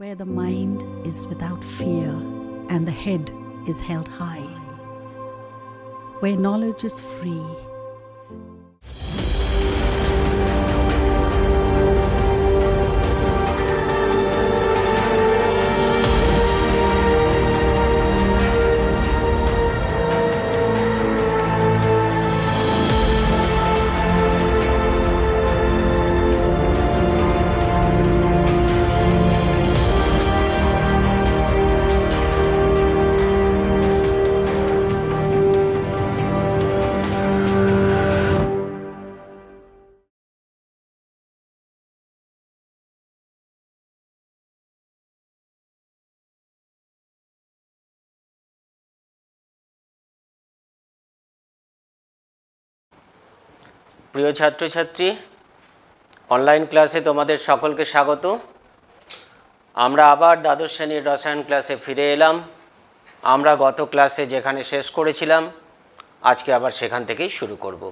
where the mind is without fear and the head is held high, where knowledge is free. প্রিয় ছাত্রছাত্রী, online ক্লাসে তোমাদের সকলকে স্বাগত। আমরা আবার দ্বাদশ শ্রেণীর রসায়ন ক্লাসে ফিরে এলাম। আমরা গত ক্লাসে যেখানে শেষ করেছিলাম আজকে আবার সেখান থেকেই শুরু করব।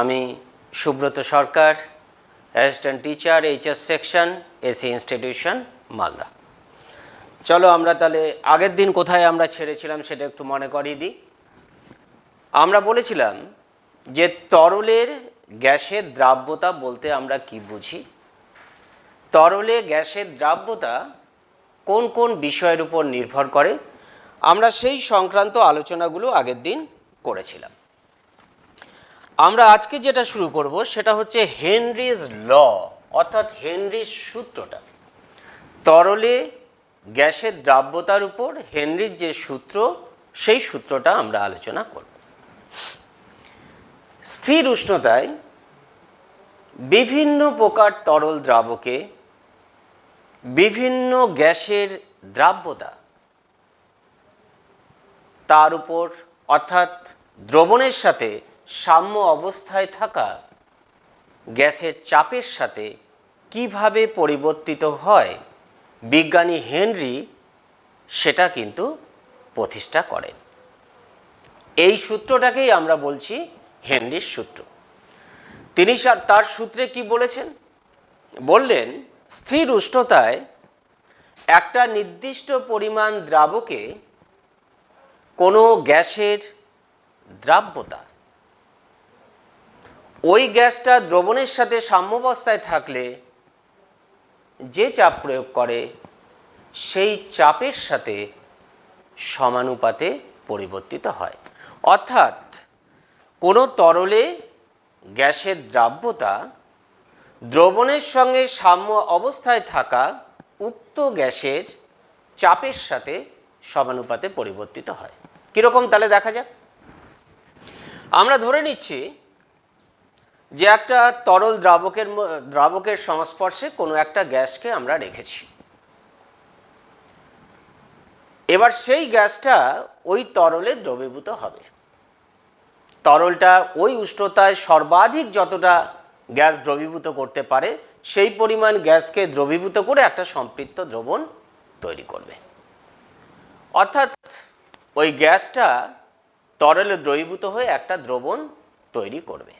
আমি Subrata Sarkar, assistant teacher, HS section, AC institution, Malda. চলো আমরা তাহলে আগের দিন কোথায় আমরা ছেড়েছিলাম সেটা একটু মনে করিয়ে দিই। আমরা বলেছিলাম যে তরলের গ্যাসের দ্রাব্যতা বলতে আমরা কি বুঝি, তরলে গ্যাসের দ্রাব্যতা কোন কোন বিষয়ের উপর নির্ভর করে, আমরা সেই সংক্রান্ত আলোচনাগুলো আগের দিন করেছিলাম। আমরা আজকে যেটা শুরু করব সেটা হচ্ছে হেনরিজ ল, অর্থাৎ হেনরির সূত্রটা। তরলে গ্যাসের দ্রাব্যতার উপর হেনরির যে সূত্র, সেই সূত্রটা আমরা আলোচনা করব। স্থির উষ্ণতায় বিভিন্ন প্রকার তরল দ্রাবকে বিভিন্ন গ্যাসের দ্রাব্যতা, তার উপর অর্থাৎ দ্রবণের সাথে সাম্য অবস্থায় থাকা গ্যাসের চাপের সাথে কিভাবে পরিবর্তিত হয়, বিজ্ঞানী হেনরি সেটা কিন্তু প্রতিষ্ঠা করেন। এই সূত্রটাকেই আমরা বলছি হেনরির সূত্র। তিনি তার সূত্রে কি বলেছেন? বললেন, স্থির উষ্ণতায় একটা নির্দিষ্ট পরিমাণ দ্রাবকে কোনো গ্যাসের দ্রাব্যতা ওই গ্যাসটা দ্রবণের সাথে সাম্যাবস্থায় থাকলে যে চাপ প্রয়োগ করে সেই চাপের সাথে সমানুপাতে পরিবর্তিত হয়। অর্থাৎ কোনো তরলে গ্যাসের দ্রাব্যতা দ্রবণের সঙ্গে সাম্য অবস্থায় থাকা উক্ত গ্যাসের চাপের সাথে সমানুপাতে পরিবর্তিত হয়। কীরকম তাহলে দেখা যাক। আমরা ধরে নিচ্ছি যে একটা তরল দ্রাবকের সংস্পর্শে কোনো একটা গ্যাসকে আমরা রেখেছি। এবার সেই গ্যাসটা ওই তরলে দ্রবীভূত হবে। তরলটা ওই উষ্ণতায় সর্বাধিক যতটা গ্যাস দ্রবীভূত করতে পারে সেই পরিমাণ গ্যাসকে দ্রবীভূত করে একটা সম্পৃক্ত দ্রবণ তৈরি করবে। অর্থাৎ ওই গ্যাসটা তরলে দ্রবীভূত হয়ে একটা দ্রবণ তৈরি করবে।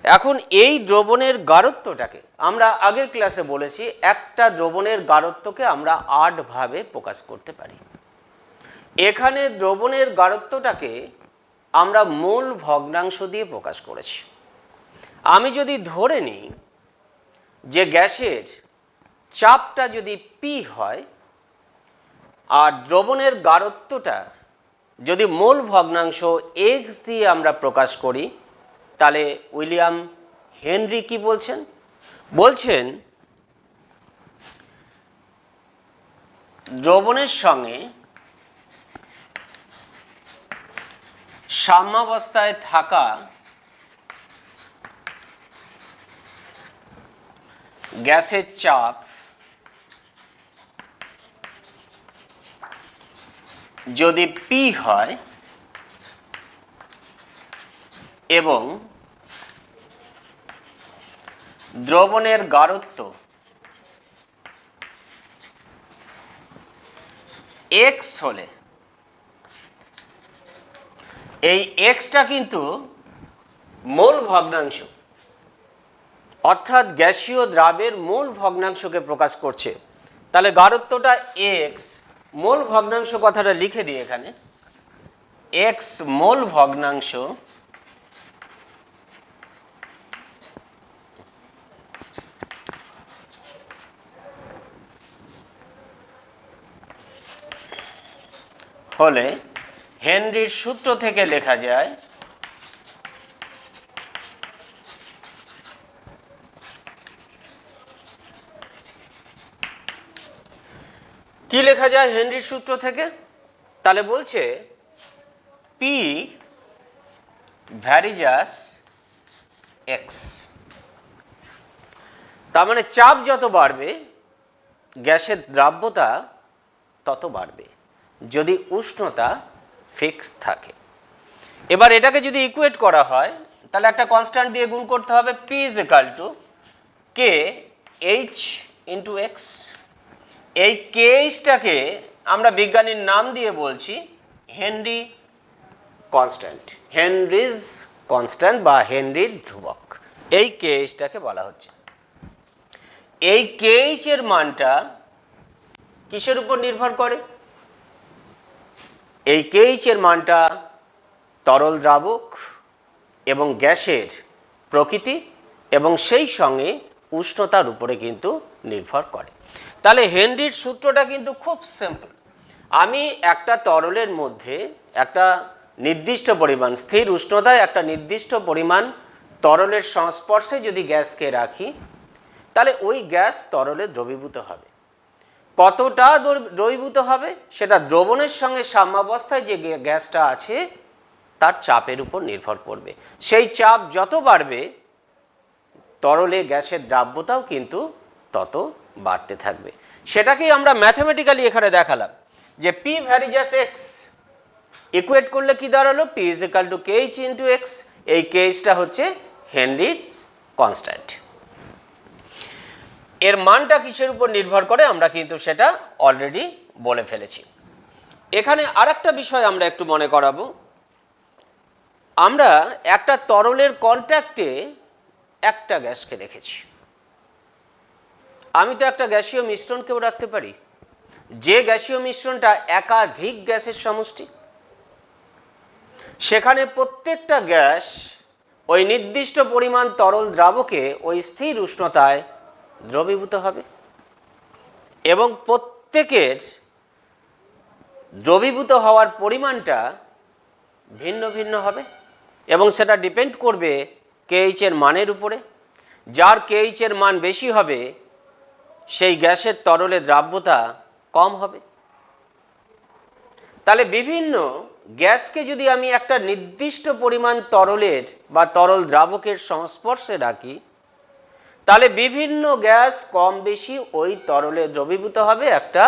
এখন এই দ্রবণের গাঢ়ত্বটাকে আমরা আগের ক্লাসে বলেছি, একটা দ্রবণের গাঢ়ত্বকে আমরা 8 ভাবে প্রকাশ করতে পারি। এখানে দ্রবণের গাঢ়ত্বটাকে আমরা মূল ভগ্নাংশ দিয়ে প্রকাশ করেছি। আমি যদি ধরে নিই যে গ্যাসের চাপটা যদি পি হয় আর দ্রবণের গাঢ়ত্বটা যদি মূল ভগ্নাংশ এক্স দিয়ে আমরা প্রকাশ করি, তাহলে উইলিয়াম হেনরি কি বলছেন? বলছেন দ্রবণের সঙ্গে সাম্যাবস্থায় থাকা গ্যাসের চাপ যদি পি হয় এবং দ্রবণের গাঢ়ত্ব এক্স হলে, এই এক্সটা কিন্তু মোল ভগ্নাংশ, অর্থাৎ গ্যাসীয় দ্রাবের মোল ভগ্নাংশকে প্রকাশ করছে। তাহলে গাঢ়ত্বটা এক্স, মোল ভগ্নাংশ কথাটা লিখে দিই এখানে, এক্স মোল ভগ্নাংশ হলে হেনরির সূত্র থেকে লেখা যায় কি লেখা যায় হেনরির সূত্র থেকে? তাহলে বলছে পি ভ্যারিজাস এক্স, তার মানে চাপ যত বাড়বে গ্যাসের দ্রাব্যতা তত বাড়বে যদি উষ্ণতা ফিক্স থাকে। এবার এটাকে যদি ইকুয়েট করা হয় তাহলে একটা কনস্ট্যান্ট দিয়ে গুণ করতে হবে, P is equal to K H into x. এই কে এইচটাকে আমরা বিজ্ঞানীর নাম দিয়ে বলছি হেনরি কনস্ট্যান্ট, হেনরিজ কনস্ট্যান্ট বা হেনরির ধ্রুবক, এই কে এইচটাকে বলা হচ্ছে। এই কে এইচ এর মানটা কিসের উপর নির্ভর করে? এই কে এইচ এর মানটা তরল দ্রাবক এবং গ্যাসের প্রকৃতি এবং সেই সঙ্গে উষ্ণতার উপরে কিন্তু নির্ভর করে। তাহলে হেনরির সূত্রটা কিন্তু খুব সিম্পল। আমি একটা তরলের মধ্যে একটা নির্দিষ্ট পরিমাণ স্থির উষ্ণতায় একটা নির্দিষ্ট পরিমাণ তরলের সংস্পর্শে যদি গ্যাসকে রাখি তাহলে ওই গ্যাস তরলে দ্রবীভূত হবে। কতটা দ্রবীভূত হবে সেটা দ্রবণের সঙ্গে সাম্যাবস্থায় যে গ্যাসটা আছে তার চাপের উপর নির্ভর করবে। সেই চাপ যত বাড়বে তরলে গ্যাসের দ্রাব্যতাও কিন্তু তত বাড়তে থাকবে। সেটাকেই আমরা ম্যাথমেটিক্যালি এখানে দেখালাম যে পি ভ্যারিজাস এক্স ইকুয়েট করলে কি দাঁড়ালো, P is equal to K H into x. এই কে এইচটা হচ্ছে হেনরিজ কনস্ট্যান্ট। এর মানটা কিসের উপর নির্ভর করে আমরা কিন্তু সেটা অলরেডি বলে ফেলেছি। এখানে আরেকটা বিষয় আমরা একটু মনে করাবো, আমরা একটা তরলের কন্ট্যাক্টে একটা গ্যাসকে রেখেছি। আমি তো একটা গ্যাসীয় মিশ্রণকেও রাখতে পারি, যে গ্যাসীয় মিশ্রণটা একাধিক গ্যাসের সমষ্টি। সেখানে প্রত্যেকটা গ্যাস ওই নির্দিষ্ট পরিমাণ তরল দ্রাবকে ওই স্থির উষ্ণতায় দ্রবীভূত হবে এবং প্রত্যেকের দ্রবীভূত হওয়ার পরিমাণটা ভিন্ন ভিন্ন হবে এবং সেটা ডিপেন্ড করবে কেএইচ এর মানের উপরে। যার কেএইচ এর মান বেশি হবে সেই গ্যাসের তরলে দ্রাব্যতা কম হবে। তাহলে বিভিন্ন গ্যাসকে যদি আমি একটা নির্দিষ্ট পরিমাণ তরলের বা তরল দ্রাবকের সংস্পর্শে রাখি তাহলে বিভিন্ন গ্যাস কম বেশি ওই তরলে দ্রবীভূত হবে একটা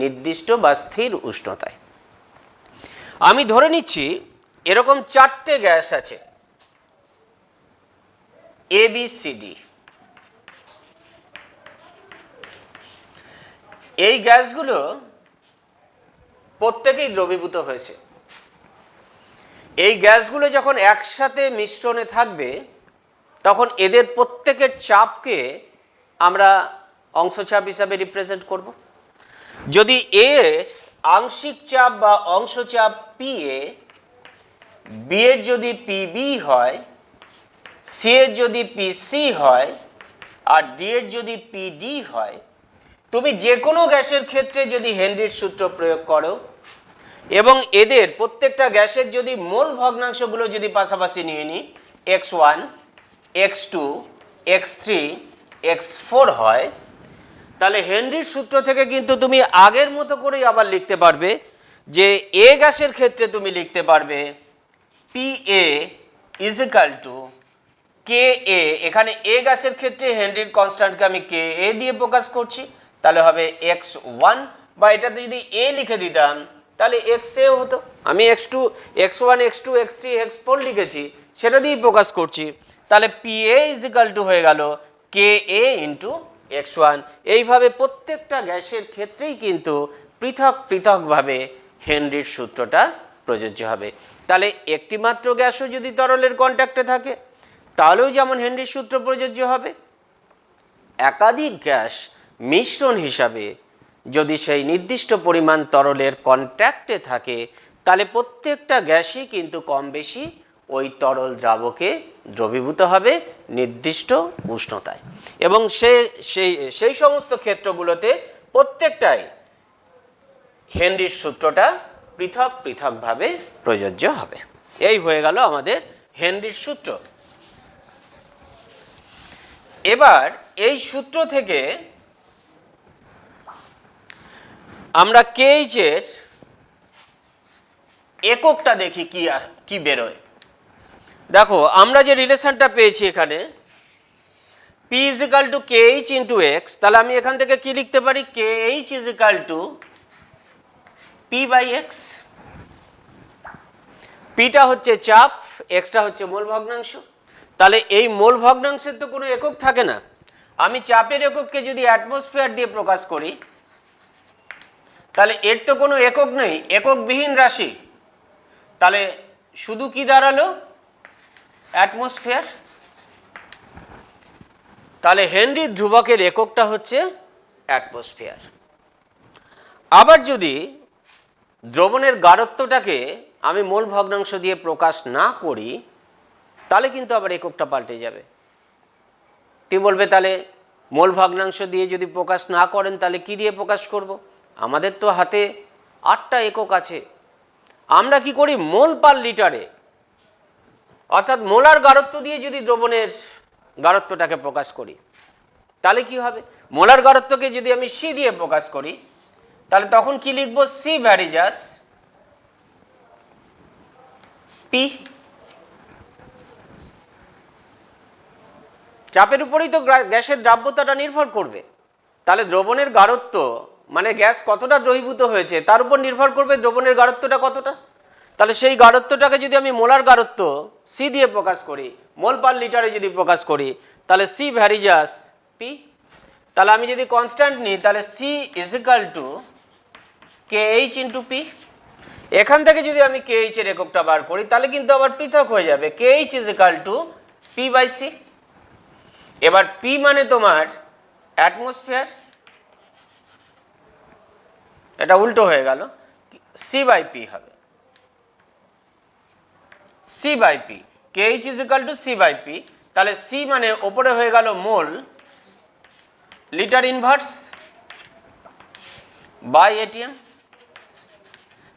নির্দিষ্ট বা স্থির উষ্ণতায়। আমি ধরে নিচ্ছি এরকম চারটে গ্যাস আছে এ বি সি ডি। এই গ্যাসগুলো প্রত্যেকেই দ্রবীভূত হয়েছে। এই গ্যাসগুলো যখন একসাথে মিশ্রণে থাকবে তখন এদের প্রত্যেকের চাপকে আমরা অংশচাপ হিসাবে রিপ্রেজেন্ট করব। যদি এর আংশিক চাপ বা অংশচাপ পি এ, বি এর যদি পি বি হয়, সি এর যদি পি সি হয় আর ডি এর যদি পি ডি হয়, তুমি যে কোনো গ্যাসের ক্ষেত্রে যদি হেনরির সূত্র প্রয়োগ করো এবং এদের প্রত্যেকটা গ্যাসের যদি মোল ভগ্নাংশগুলো যদি পাশাপাশি নিয়ে নিই x1, x2, x3, x4 হয়, তাহলে হেনরির সূত্র থেকে কিন্তু তুমি আগের মতো করেই আবার লিখতে পারবে যে এ গ্যাসের ক্ষেত্রে তুমি লিখতে পারবে P A is equal to K A. এখানে এ গ্যাসের ক্ষেত্রে হেনরির কনস্ট্যান্টকে আমি কে এ দিয়ে প্রকাশ করছি, তাহলে হবে x1, বা এটাতে যদি এ লিখে দিতাম তাহলে এক্স এ হতো। আমি x2, x1, x2, x3, x4 লিখেছি, সেটা দিয়েই প্রকাশ করছি। তাহলে P A is equal two হয়ে গেল কে এ ইন্টু x1। এইভাবে প্রত্যেকটা গ্যাসের ক্ষেত্রেই কিন্তু পৃথক পৃথকভাবে হেনরির সূত্রটা প্রযোজ্য হবে। তাহলে একটি মাত্র গ্যাসও যদি তরলের কন্ট্যাক্টে থাকে তাহলেও যেমন হেনরির সূত্র প্রযোজ্য হবে, একাধিক গ্যাস মিশ্রণ হিসাবে যদি সেই নির্দিষ্ট পরিমাণ তরলের কন্ট্যাক্টে থাকে তাহলে প্রত্যেকটা গ্যাসই কিন্তু কম বেশি ওই তরল দ্রাবকে দ্রবীভূত হবে নির্দিষ্ট উষ্ণতায়, এবং সেই সমস্ত ক্ষেত্রগুলোতে প্রত্যেকটাই হেনরির সূত্রটা পৃথক পৃথকভাবে প্রযোজ্য হবে। এই হয়ে গেল আমাদের হেনরির সূত্র। এবার এই সূত্র থেকে আমরা কেএইচ এর এককটা দেখি কি বেরোয়। দেখো আমরা যে রিলেশনটা পেয়েছি এখানে P is equal to KH into X, তাহলে আমি এখান থেকে কি লিখতে পারি, KH is equal to P by X. পিটা হচ্ছে চাপ, এক্সটা হচ্ছে মোল ভগ্নাংশ। তাহলে এই মোল ভগ্নাংশের তো কোনো একক থাকে না। আমি চাপের একককে যদি অ্যাটমসফিয়ার দিয়ে প্রকাশ করি তাহলে এর তো কোনো একক নেই, এককবিহীন রাশি। তাহলে শুধু কি দাঁড়ালো, অ্যাটমসফিয়ার। তাহলে হেনরি ধ্রুবকের এককটা হচ্ছে অ্যাটমসফিয়ার। আবার যদি দ্রবণের গাঢ়ত্বটাকে আমি মোল ভগ্নাংশ দিয়ে প্রকাশ না করি তাহলে কিন্তু আবার এককটা পাল্টে যাবে। তুই বলবে তাহলে মোল ভগ্নাংশ দিয়ে যদি প্রকাশ না করেন তাহলে কি দিয়ে প্রকাশ করব? আমাদের তো হাতে 8টা একক আছে। আমরা কি করি, মোল পার লিটারে অর্থাৎ মোলার গাঢ়ত্ব দিয়ে যদি দ্রবণের গাঢ়ত্বটাকে প্রকাশ করি তাহলে কি হবে, মোলার গাঢ়ত্বকে যদি আমি সি দিয়ে প্রকাশ করি তাহলে তখন কি লিখব, সি ভ্যারিজাস পি। চাপের উপরেই তো গ্যাসের দ্রাব্যতাটা নির্ভর করবে। তাহলে দ্রবণের গাঢ়ত্ব মানে গ্যাস কতটা দ্রবীভূত হয়েছে তার উপর নির্ভর করবে দ্রবণের গাঢ়ত্বটা কতটা। তাহলে সেই গাঢ়ত্বটাকে যদি আমি মোলার গাঢ়ত্ব সি দিয়ে প্রকাশ করি, মোল পার লিটারে যদি প্রকাশ করি তাহলে সি ভ্যারিজাস পি। তাহলে আমি যদি কনস্ট্যান্ট নিই তাহলে C is equal to KH into P. এখান থেকে যদি আমি KH এর এককটা বার করি তাহলে কিন্তু আবার পৃথক হয়ে যাবে, KH is equal to P by C. এবার পি মানে তোমার অ্যাটমসফিয়ার, এটা উল্টো হয়ে গেল, সি বাই পি হবে, C by P. KH is equal to C by P. তাহলে সি মানে ওপরে হয়ে গেল mole litre inverse by ATM.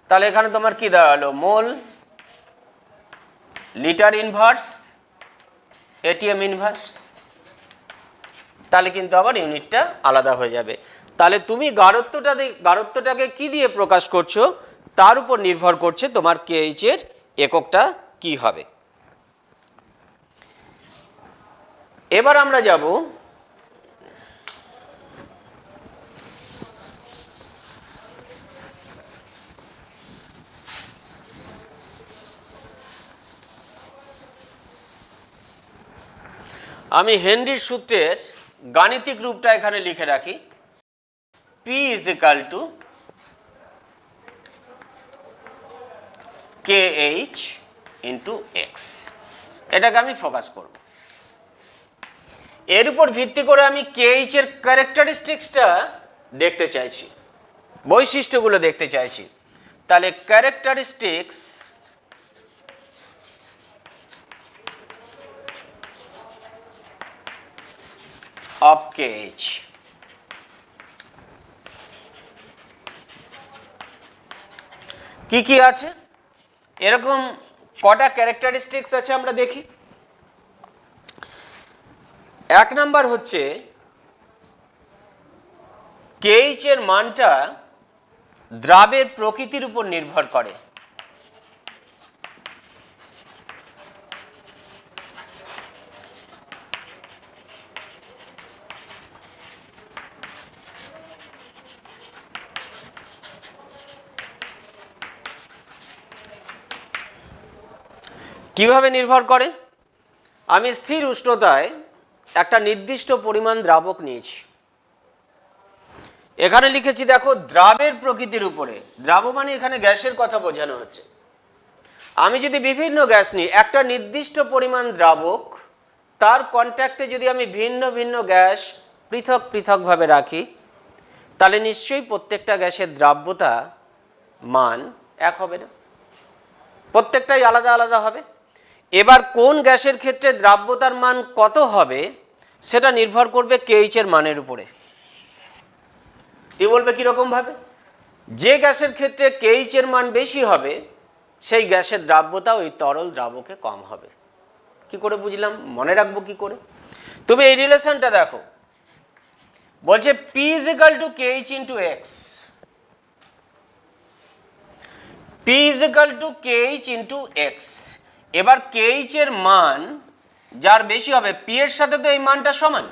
তাহলে এখানে তোমার কি দাঁড়ালো, mole litre inverse ATM inverse. তাহলে কিন্তু আবার ইউনিটটা আলাদা হয়ে যাবে। তাহলে তুমি গাঢ়ত্বটাকে কি দিয়ে প্রকাশ করছো তার উপর নির্ভর করছে তোমার KH এর এককটা কি হবে। এবার আমরা যাব আমি হেনরির সূত্রের গাণিতিক রূপটা এখানে লিখে রাখি, P is equal to KH into x. এটাকে আমি ফোকাস করব। এর উপর ভিত্তি করে আমি KH এর ক্যারেক্টারিস্টিক্সটা দেখতে চাইছি, বৈশিষ্ট্যগুলো দেখতে চাইছি। তাহলে ক্যারেক্টারিস্টিক্স অফ KH। কি কি আছে, এরকম কটা ক্যারেক্টারিস্টিক্স আছে আমরা দেখি। এক নাম্বার হচ্ছে KH এর মানটা দ্রাবের প্রকৃতির উপর নির্ভর করে। কিভাবে নির্ভর করে, আমি স্থির উষ্ণতায় একটা নির্দিষ্ট পরিমাণ দ্রাবক নিয়েছি, এখানে লিখেছি দেখো দ্রাবের প্রকৃতির উপরে। দ্রাব মানে এখানে গ্যাসের কথা বোঝানো হচ্ছে। আমি যদি বিভিন্ন গ্যাস নিই, একটা নির্দিষ্ট পরিমাণ দ্রাবক, তার কন্ট্যাক্টে যদি আমি ভিন্ন ভিন্ন গ্যাস পৃথক পৃথকভাবে রাখি তাহলে নিশ্চয়ই প্রত্যেকটা গ্যাসের দ্রাব্যতা মান এক হবে না, প্রত্যেকটাই আলাদা আলাদা হবে। এবার কোন গ্যাসের ক্ষেত্রে দ্রাব্যতার মান কত হবে সেটা নির্ভর করবে কেএইচ এর মানের উপরে। তুই বলবে কীরকম ভাবে? যে গ্যাসের ক্ষেত্রে কেএইচ এর মান বেশি হবে সেই গ্যাসের দ্রাব্যতা ওই তরল দ্রাবকে কম হবে। কি করে বুঝলাম, মনে রাখবো কি করে? তুমি এই রিলেশনটা দেখো, বলছে P is equal to KH into X, P is equal to KH into X। এবার KH এর মান যার বেশি হবে, P এর সাথে তো এই মানটা সমান।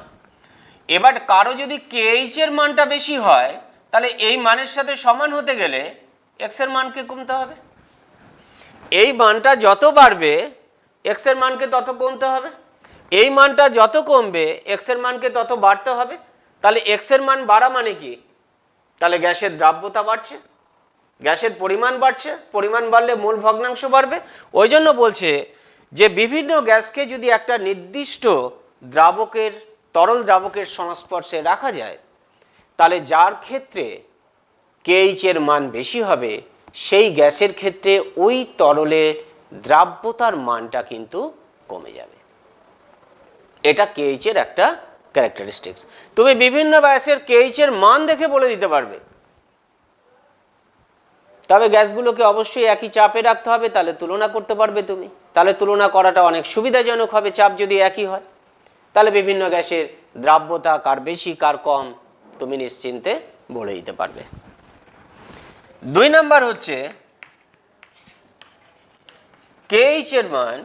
এবার কারো যদি KH এর মানটা বেশি হয় তাহলে এই মানের সাথে সমান হতে গেলে X এর মানকে কমতে হবে। এই মানটা যত বাড়বে X এর মানকে তত কমতে হবে, এই মানটা যত কমবে X এর মানকে তত বাড়তে হবে। তাহলে X এর মান বাড়া মানে কি? তাহলে গ্যাসের দ্রাব্যতা বাড়ছে, গ্যাসের পরিমাণ বাড়ছে, পরিমাণ বাড়লে মোল ভগ্নাংশ বাড়বে। ওই জন্য বলছে যে বিভিন্ন গ্যাসকে যদি একটা নির্দিষ্ট দ্রাবকের, তরল দ্রাবকের সংস্পর্শে রাখা যায় তাহলে যার ক্ষেত্রে কেএইচ এর মান বেশি হবে সেই গ্যাসের ক্ষেত্রে ওই তরলের দ্রাব্যতার মানটা কিন্তু কমে যাবে। এটা কেএইচ এর একটা ক্যারেক্টারিস্টিক্স। তুমি বিভিন্ন গ্যাসের কেএইচ এর মান দেখে বলে দিতে পারবে, তবে গ্যাসগুলোকে অবশ্যই একই চাপে রাখতে হবে, তাহলে তুলনা করতে পারবে তুমি। তাহলে তুলনা করাটা অনেক সুবিধাজনক হবে, চাপ যদি একই হয়। তাহলে বিভিন্ন গ্যাসের দ্রাব্যতা কার বেশি কার কম তুমি নিশ্চিন্তে বলে দিতে পারবে। 2 নাম্বার হচ্ছে কেএইচ এর মান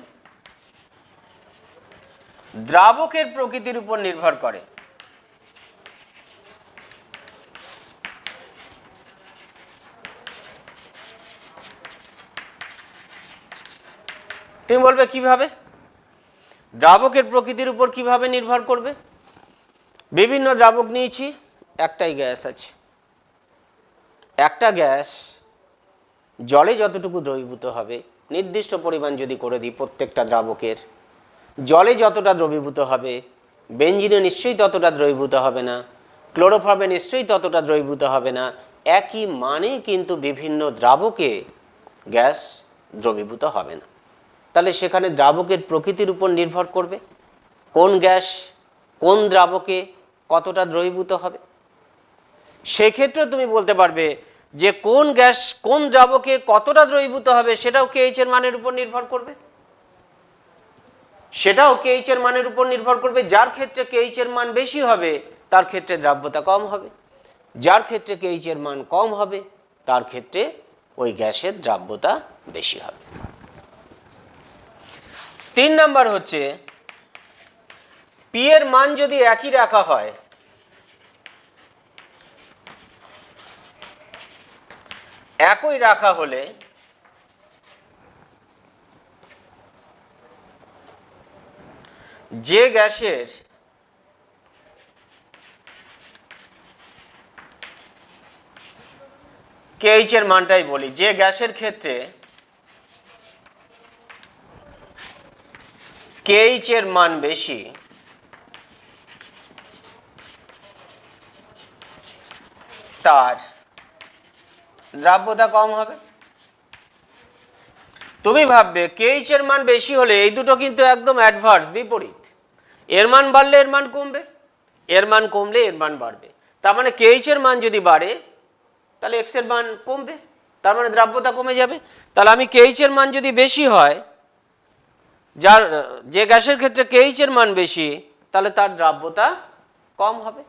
দ্রাবকের প্রকৃতির উপর নির্ভর করে। তুমি বলবে কিভাবে? দ্রাবকের প্রকৃতির উপর কিভাবে নির্ভর করবে? বিভিন্ন দ্রাবক নিয়েছি, একটাই গ্যাস আছে। একটা গ্যাস জলে যতটুকু দ্রবীভূত হবে, নির্দিষ্ট পরিমাণ যদি করে দিই প্রত্যেকটা দ্রাবকের, জলে যতটা দ্রবীভূত হবে বেঞ্জিনে নিশ্চয়ই ততটা দ্রবীভূত হবে না, ক্লোরোফর্মে নিশ্চয়ই ততটা দ্রবীভূত হবে না। একই মানে কিন্তু বিভিন্ন দ্রাবকে গ্যাস দ্রবীভূত হবে না। তাহলে সেখানে দ্রাবকের প্রকৃতির উপর নির্ভর করবে কোন গ্যাস কোন দ্রাবকে কতটা দ্রবীভূত হবে। সেক্ষেত্রে তুমি বলতে পারবে যে কোন গ্যাস কোন দ্রাবকে কতটা দ্রবীভূত হবে সেটাও কেএইচ এর মানের উপর নির্ভর করবে, সেটাও কেএইচ এর মানের উপর নির্ভর করবে। যার ক্ষেত্রে কেএইচ এর মান বেশি হবে তার ক্ষেত্রে দ্রাব্যতা কম হবে, যার ক্ষেত্রে কেএইচ এর মান কম হবে তার ক্ষেত্রে ওই গ্যাসের দ্রাব্যতা বেশি হবে। 3 নাম্বার হচ্ছে পি এর মান যদি একই রাখা হয়, একই রাখা হলে যে গ্যাসের কেএইচ এর মানটাই বলি, যে গ্যাসের ক্ষেত্রে কেএইচ এর মান বেশি তার দ্রাব্যতা কম হবে। তুমি ভাববে কেএইচ এর মান বেশি হলে এই দুটো কিন্তু একদম অ্যাডভার্স, বিপরীত। এর মান বাড়লে এর মান কমবে, এর মান কমলে এর মান বাড়বে। তার মানে কেএইচ এর মান যদি বাড়ে তাহলে এক্স এর মান কমবে, তার মানে দ্রাব্যতা কমে যাবে। তাহলে আমি কেএইচ এর মান যদি বেশি হয়, যার যে গ্যাসের ক্ষেত্রে কেএইচ এর মান বেশি তাহলে তার দ্রাব্যতা কম হবে।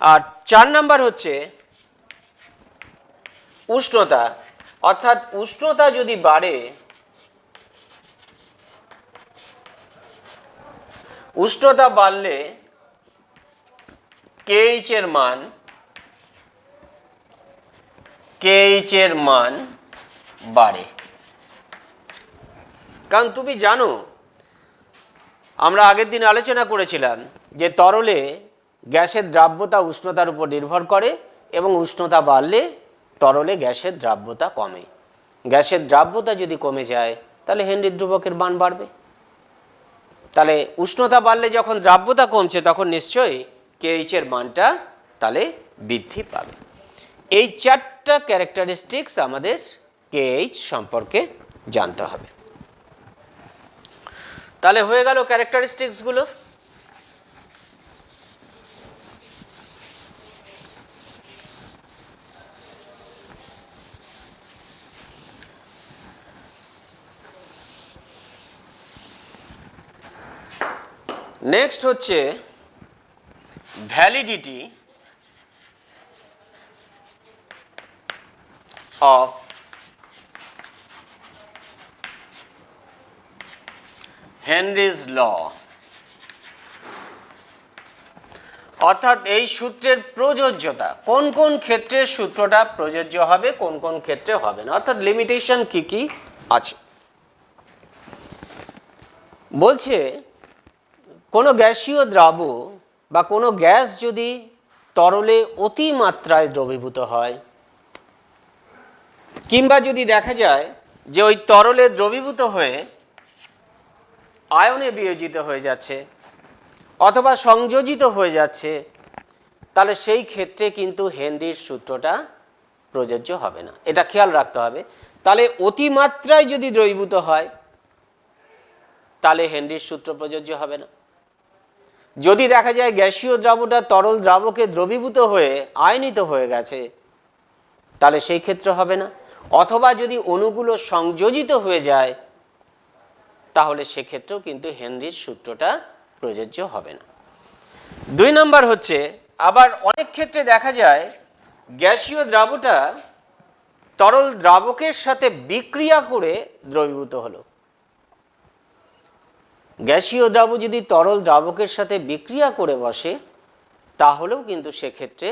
আর 4 নাম্বার হচ্ছে উষ্ণতা, অর্থাৎ উষ্ণতা যদি বাড়ে, উষ্ণতা বাড়লে কেএইচ এর মান বাড়ে। কারণ তুমি জানো, আমরা আগের দিন আলোচনা করেছিলাম যে তরলে গ্যাসের দ্রাব্যতা উষ্ণতার উপর নির্ভর করে এবং উষ্ণতা বাড়লে তরলে গ্যাসের দ্রাব্যতা কমে। গ্যাসের দ্রাব্যতা যদি কমে যায় তাহলে হেনরি ধ্রুবকের মান বাড়বে। তাহলে উষ্ণতা বাড়লে যখন দ্রাব্যতা কমছে তখন নিশ্চয়ই কেএইচ এর মানটা তাহলে বৃদ্ধি পাবে। এই চারটা ক্যারেক্টারিস্টিক্স আমাদের কেএইচ সম্পর্কে জানতে হবে। তাহলে হয়ে গেল ক্যারেক্টারিস্টিক্সগুলো। নেক্সট হচ্ছে ভ্যালিডিটি অফ হেনরিজ ল, অর্থাৎ এই সূত্রের প্রযোজ্যতা, কোন কোন ক্ষেত্রে সূত্রটা প্রযোজ্য হবে, কোন কোন ক্ষেত্রে হবে না, অর্থাৎ লিমিটেশন কি কি আছে। বলছে কোনো গ্যাসীয় দ্রাব বা কোনো গ্যাস যদি তরলে অতিমাত্রায় দ্রবীভূত হয়, কিংবা যদি দেখা যায় যে ওই তরলে দ্রবীভূত হয়ে আয়নে বিয়োজিত হয়ে যাচ্ছে অথবা সংযোজিত হয়ে যাচ্ছে, তাহলে সেই ক্ষেত্রে কিন্তু হেনরির সূত্রটা প্রযোজ্য হবে না, এটা খেয়াল রাখতে হবে। তাহলে অতিমাত্রায় যদি দ্রবীভূত হয় তাহলে হেনরির সূত্র প্রযোজ্য হবে না। যদি দেখা যায় গ্যাসীয় দ্রাবটা তরল দ্রাবকে দ্রবীভূত হয়ে আয়নিত হয়ে গেছে, তাহলে সেই ক্ষেত্রে হবে না। অথবা যদি অণুগুলো সংযোজিত হয়ে যায়, তাহলে সেক্ষেত্রেও কিন্তু হেনরির সূত্রটা প্রযোজ্য হবে না। 2 নম্বর হচ্ছে, আবার অনেক ক্ষেত্রে দেখা যায় গ্যাসীয় দ্রাবটা তরল দ্রাবকের সাথে বিক্রিয়া করে দ্রবীভূত হলো। গ্যাসীয় দ্রাব যদি তরল দ্রাবকের সাথে বিক্রিয়া করে বসে, তাহলেও কিন্তু সেক্ষেত্রে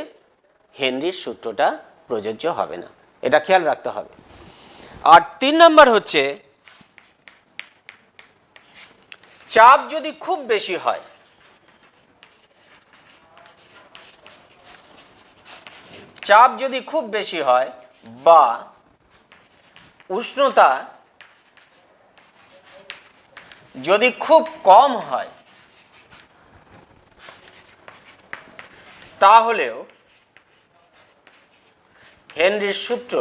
হেনরির সূত্রটা প্রযোজ্য হবে না, এটা খেয়াল রাখতে হবে। আর 3 নম্বর হচ্ছে, চাপ যদি খুব বেশি হয়, চাপ যদি খুব বেশি হয় বা উষ্ণতা যদি খুব কম হয়, তাহলেও হেনরির সূত্র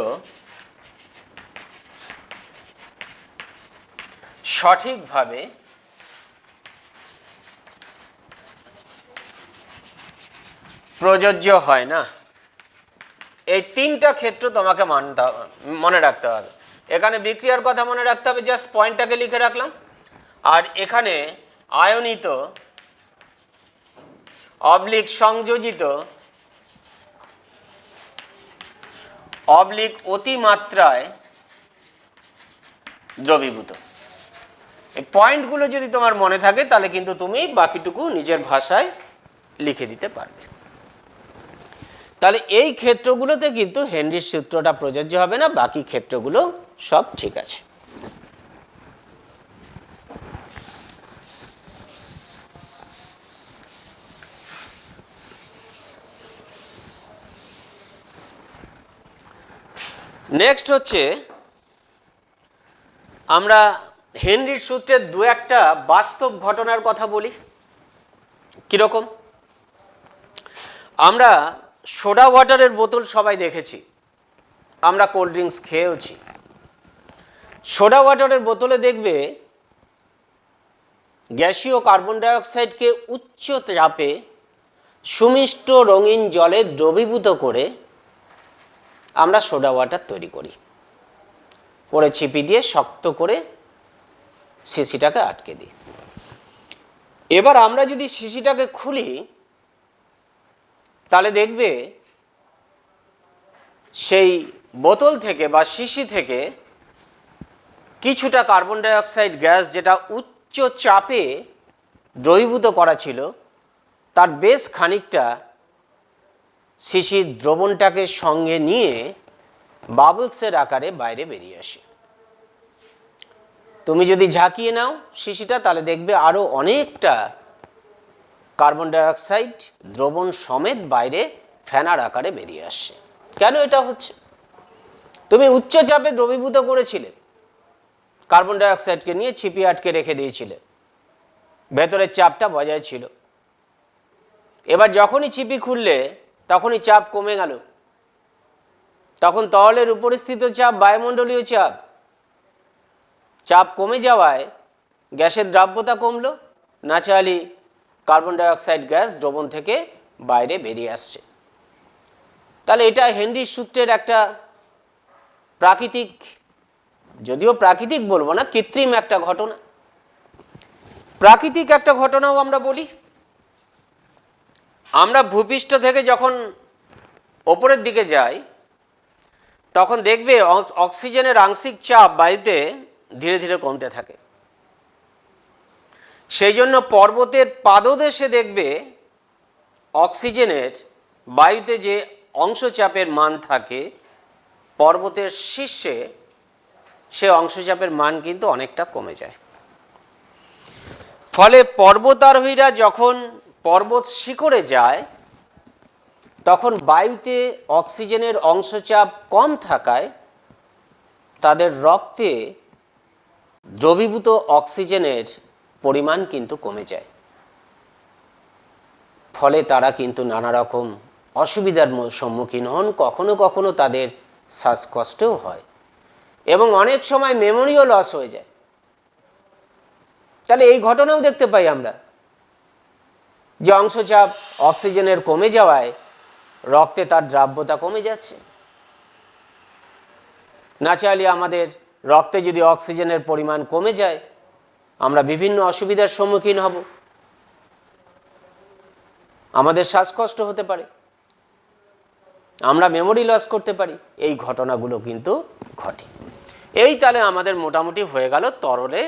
সঠিকভাবে প্রযোজ্য হয় না। এই 3টা ক্ষেত্র তোমাকে মনে রাখতে হবে। এখানে বিক্রিয়ার কথা মনে রাখতে হবে, জাস্ট পয়েন্টটাকে লিখে রাখলাম। আর এখানে আয়নিত অবলিক সংযোজিত অবলিক অতিমাত্রায় দ্রবীভূত, এই পয়েন্টগুলো যদি তোমার মনে থাকে তাহলে কিন্তু তুমি বাকিটুকু নিজের ভাষায় লিখে দিতে পারবে। তাহলে এই ক্ষেত্রগুলোতে কিন্তু হেনরির সূত্রটা প্রযোজ্য হবে না, বাকি ক্ষেত্রগুলো সব ঠিক আছে। নেক্সট হচ্ছে, আমরা হেনরির সূত্রের 2-একটা বাস্তব ঘটনার কথা বলি। কিরকম? আমরা সোডা ওয়াটারের বোতল সবাই দেখেছি, আমরা কোল্ড ড্রিঙ্কস খেয়েওছি। সোডা ওয়াটারের বোতলে দেখবে গ্যাসীয় কার্বন ডাইঅক্সাইডকে উচ্চ চাপে সুমিষ্ট রঙিন জলে দ্রবীভূত করে আমরা সোডা ওয়াটার তৈরি করি। পরে ছিপি দিয়ে শক্ত করে শিশিটাকে আটকে দিই। এবার আমরা যদি শিশিটাকে খুলি, তাহলে দেখবে সেই বোতল থেকে বা শিশি থেকে কিছুটা কার্বন ডাইঅক্সাইড গ্যাস, যেটা উচ্চ চাপে দ্রবীভূত করা ছিল, তার বেশ খানিকটা শিশির দ্রবণটাকে সঙ্গে নিয়ে বাবলসের আকারে বাইরে বেরিয়ে আসে। তুমি যদি ঝাঁকিয়ে নাও শিশিটা, তাহলে দেখবে আরো অনেকটা কার্বন ডাইঅক্সাইড দ্রবণ সমেত বাইরে ফেনার আকারে বেরিয়ে আসছে। কেন এটা হচ্ছে? তুমি উচ্চ চাপে দ্রবীভূত করেছিলে, কার্বন ডাইঅক্সাইডকে নিয়ে ছিপি আটকে রেখে দিয়েছিলে, ভেতরের চাপটা বজায় ছিল। এবার যখনই ছিপি খুললে তখনই চাপ কমে গেল। তখন তরলের উপরিস্থিত চাপ বায়ুমণ্ডলীয় চাপ, চাপ কমে যাওয়ায় গ্যাসের দ্রাব্যতা কমলো, ন্যাচারালি কার্বন ডাইঅক্সাইড গ্যাস দ্রবণ থেকে বাইরে বেরিয়ে আসছে। তাহলে এটা হেনরির সূত্রের একটা প্রাকৃতিক, যদিও প্রাকৃতিক বলবো না, কৃত্রিম একটা ঘটনা। প্রাকৃতিক একটা ঘটনাও আমরা বলি। আমরা ভূপৃষ্ঠ থেকে যখন ওপরের দিকে যাই তখন দেখবে অক্সিজেনের আংশিক চাপ বায়ুতে ধীরে ধীরে কমতে থাকে। সেই জন্য পর্বতের পাদদেশে দেখবে অক্সিজেনের বায়ুতে যে অংশচাপের মান থাকে, পর্বতের শীর্ষে সে অংশচাপের মান কিন্তু অনেকটা কমে যায়। ফলে পর্বতারোহীরা যখন পর্বত শিখরে যায় তখন বায়ুতে অক্সিজেনের অংশচাপ কম থাকায় তাদের রক্তে দ্রবীভূত অক্সিজেনের পরিমাণ কিন্তু কমে যায়। ফলে তারা কিন্তু নানা রকম অসুবিধার সম্মুখীন হন, কখনো কখনো তাদের শ্বাসকষ্টও হয় এবং অনেক সময় মেমোরিও লস হয়ে যায়। তাহলে এই ঘটনাও দেখতে পাই আমরা যে অংশচাপ অক্সিজেনের কমে যাওয়ায় রক্তে তার দ্রাব্যতা কমে যাচ্ছে। ন্যাচারালি আমাদের রক্তে যদি অক্সিজেনের পরিমাণ কমে যায় আমরা বিভিন্ন অসুবিধার সম্মুখীন হব, আমাদের শ্বাসকষ্ট হতে পারে, আমরা মেমোরি লস করতে পারি। এই ঘটনাগুলো কিন্তু ঘটে। এই তাহলে আমাদের মোটামুটি হয়ে গেল তরলে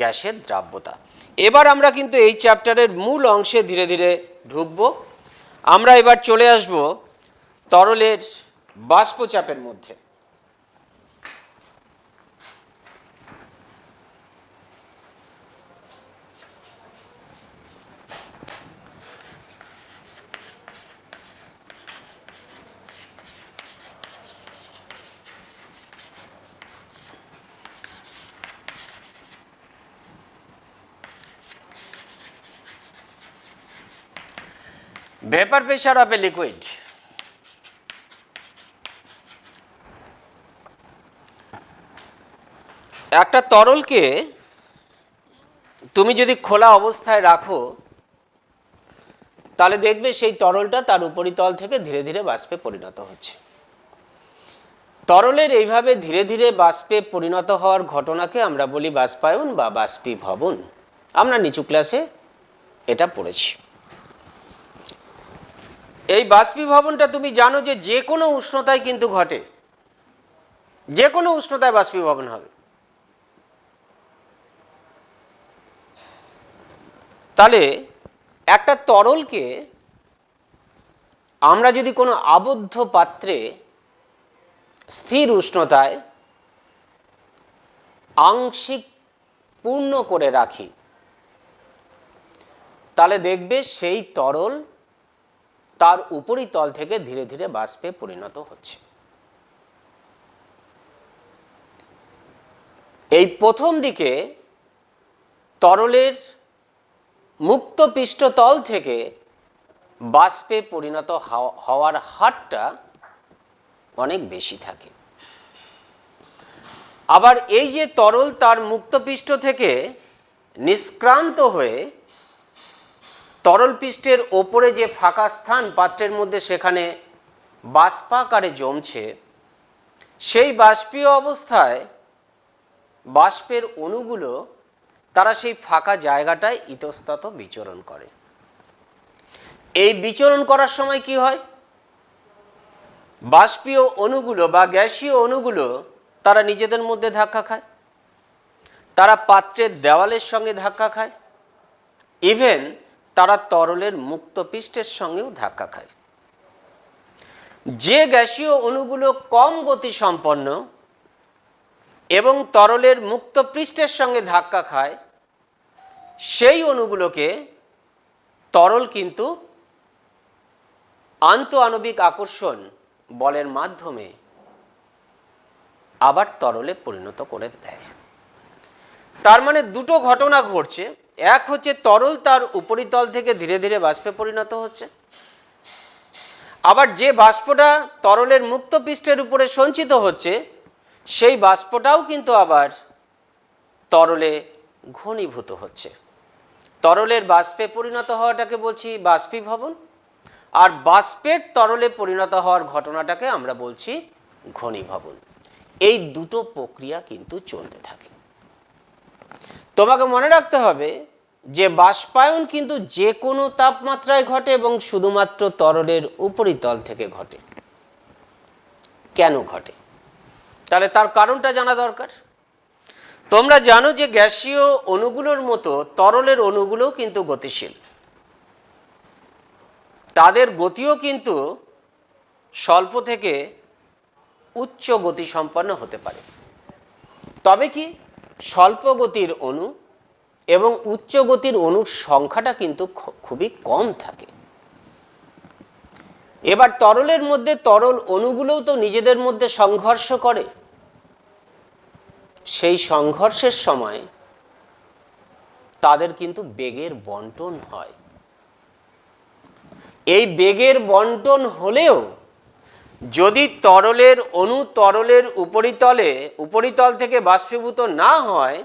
গ্যাসের দ্রাব্যতা। এবার আমরা কিন্তু এই চ্যাপ্টারের মূল অংশে ধীরে ধীরে ঢুকবো। আমরা এবার চলে আসব তরলের বাষ্পচাপের মধ্যে। Vapour pressure of a liquid. একটা তরলকে তুমি যদি খোলা অবস্থায় রাখো তাহলে দেখবে সেই তরলটা তার উপরিতল থেকে ধীরে ধীরে বাষ্পে পরিণত হচ্ছে। তরলের এইভাবে ধীরে ধীরে বাষ্পে পরিণত হওয়ার ঘটনাকে আমরা বলি বাষ্পায়ন বা বাষ্পীভবন। আমরা নিচু ক্লাসে এটা পড়েছি। এই বাষ্পীভবনটা তুমি জানো যে যে কোনো উষ্ণতায় কিন্তু ঘটে, যে কোনো উষ্ণতায় বাষ্পীভবন হবে। তাহলে একটা তরলকে আমরা যদি কোনো আবদ্ধ পাত্রে স্থির উষ্ণতায় আংশিক পূর্ণ করে রাখি তাহলে দেখবে সেই তরল তার উপরিতল থেকে ধীরে ধীরে বাষ্পে পরিণত হচ্ছে। এই প্রথম দিকে তরলের মুক্ত পৃষ্ঠতল থেকে বাষ্পে পরিণত হওয়ার হারটা অনেক বেশি থাকে। আবার এই যে তরল তার মুক্ত পৃষ্ঠ থেকে নিষ্ক্রান্ত হয়ে তরল পৃষ্ঠের ওপরে যে ফাঁকা স্থান পাত্রের মধ্যে সেখানে বাষ্পাকারে জমছে, সেই বাষ্পীয় অবস্থায় বাষ্পের অণুগুলো তারা সেই ফাঁকা জায়গাটায় ইতস্তত বিচরণ করে। এই বিচরণ করার সময় কি হয়, বাষ্পীয় অণুগুলো বা গ্যাসীয় অণুগুলো তারা নিজেদের মধ্যে ধাক্কা খায়, তারা পাত্রের দেওয়ালের সঙ্গে ধাক্কা খায়, ইভেন তারা তরলের মুক্ত পৃষ্ঠের সঙ্গেও ধাক্কা খায়। যে গ্যাসীয় অণুগুলো কম গতি সম্পন্ন এবং তরলের মুক্ত পৃষ্ঠের সঙ্গে ধাক্কা খায় সেই অণুগুলোকে তরল কিন্তু আন্তঃআণবিক আকর্ষণ বলের মাধ্যমে আবার তরলে পরিণত করে দেয়। তার মানে দুটো ঘটনা ঘটছে। এক হচ্ছে তরল তার উপরিতল থেকে ধীরে ধীরে বাষ্পে পরিণত হচ্ছে, আবার যে বাষ্পটা তরলের মুক্ত পৃষ্ঠের উপরে সঞ্চিত হচ্ছে সেই বাষ্পটাও কিন্তু আবার তরলে ঘনীভূত হচ্ছে। তরলের বাষ্পে পরিণত হওয়াটাকে বলছি বাষ্পীভবন, আর বাষ্পের তরলে পরিণত হওয়ার ঘটনাটাকে আমরা বলছি ঘনীভবন। এই দুটো প্রক্রিয়া কিন্তু চলতে থাকে। তোমাকে মনে রাখতে হবে যে বাষ্পায়ন কিন্তু যে কোনো তাপমাত্রায় ঘটে এবং শুধুমাত্র তরলের উপরিতল থেকে ঘটে। কেন ঘটে? তাহলে তার কারণটা জানা দরকার। তোমরা জানো যে গ্যাসীয় অণুগুলোর মতো তরলের অণুগুলোও কিন্তু গতিশীল। তাদের গতিও কিন্তু স্বল্প থেকে উচ্চ গতিসম্পন্ন হতে পারে। তবে কি স্বল্প গতির অণু এবং উচ্চ গতির অণুর সংখ্যাটা কিন্তু খুবই কম থাকে। এবার তরলের মধ্যে তরল অণুগুলোও তো নিজেদের মধ্যে সংঘর্ষ করে। সেই সংঘর্ষের সময় তাদের কিন্তু বেগের বন্টন হয়। এই বেগের বন্টন হলেও যদি তরলের অণু তরলের উপরিতল থেকে বাষ্পীভূত না হয়,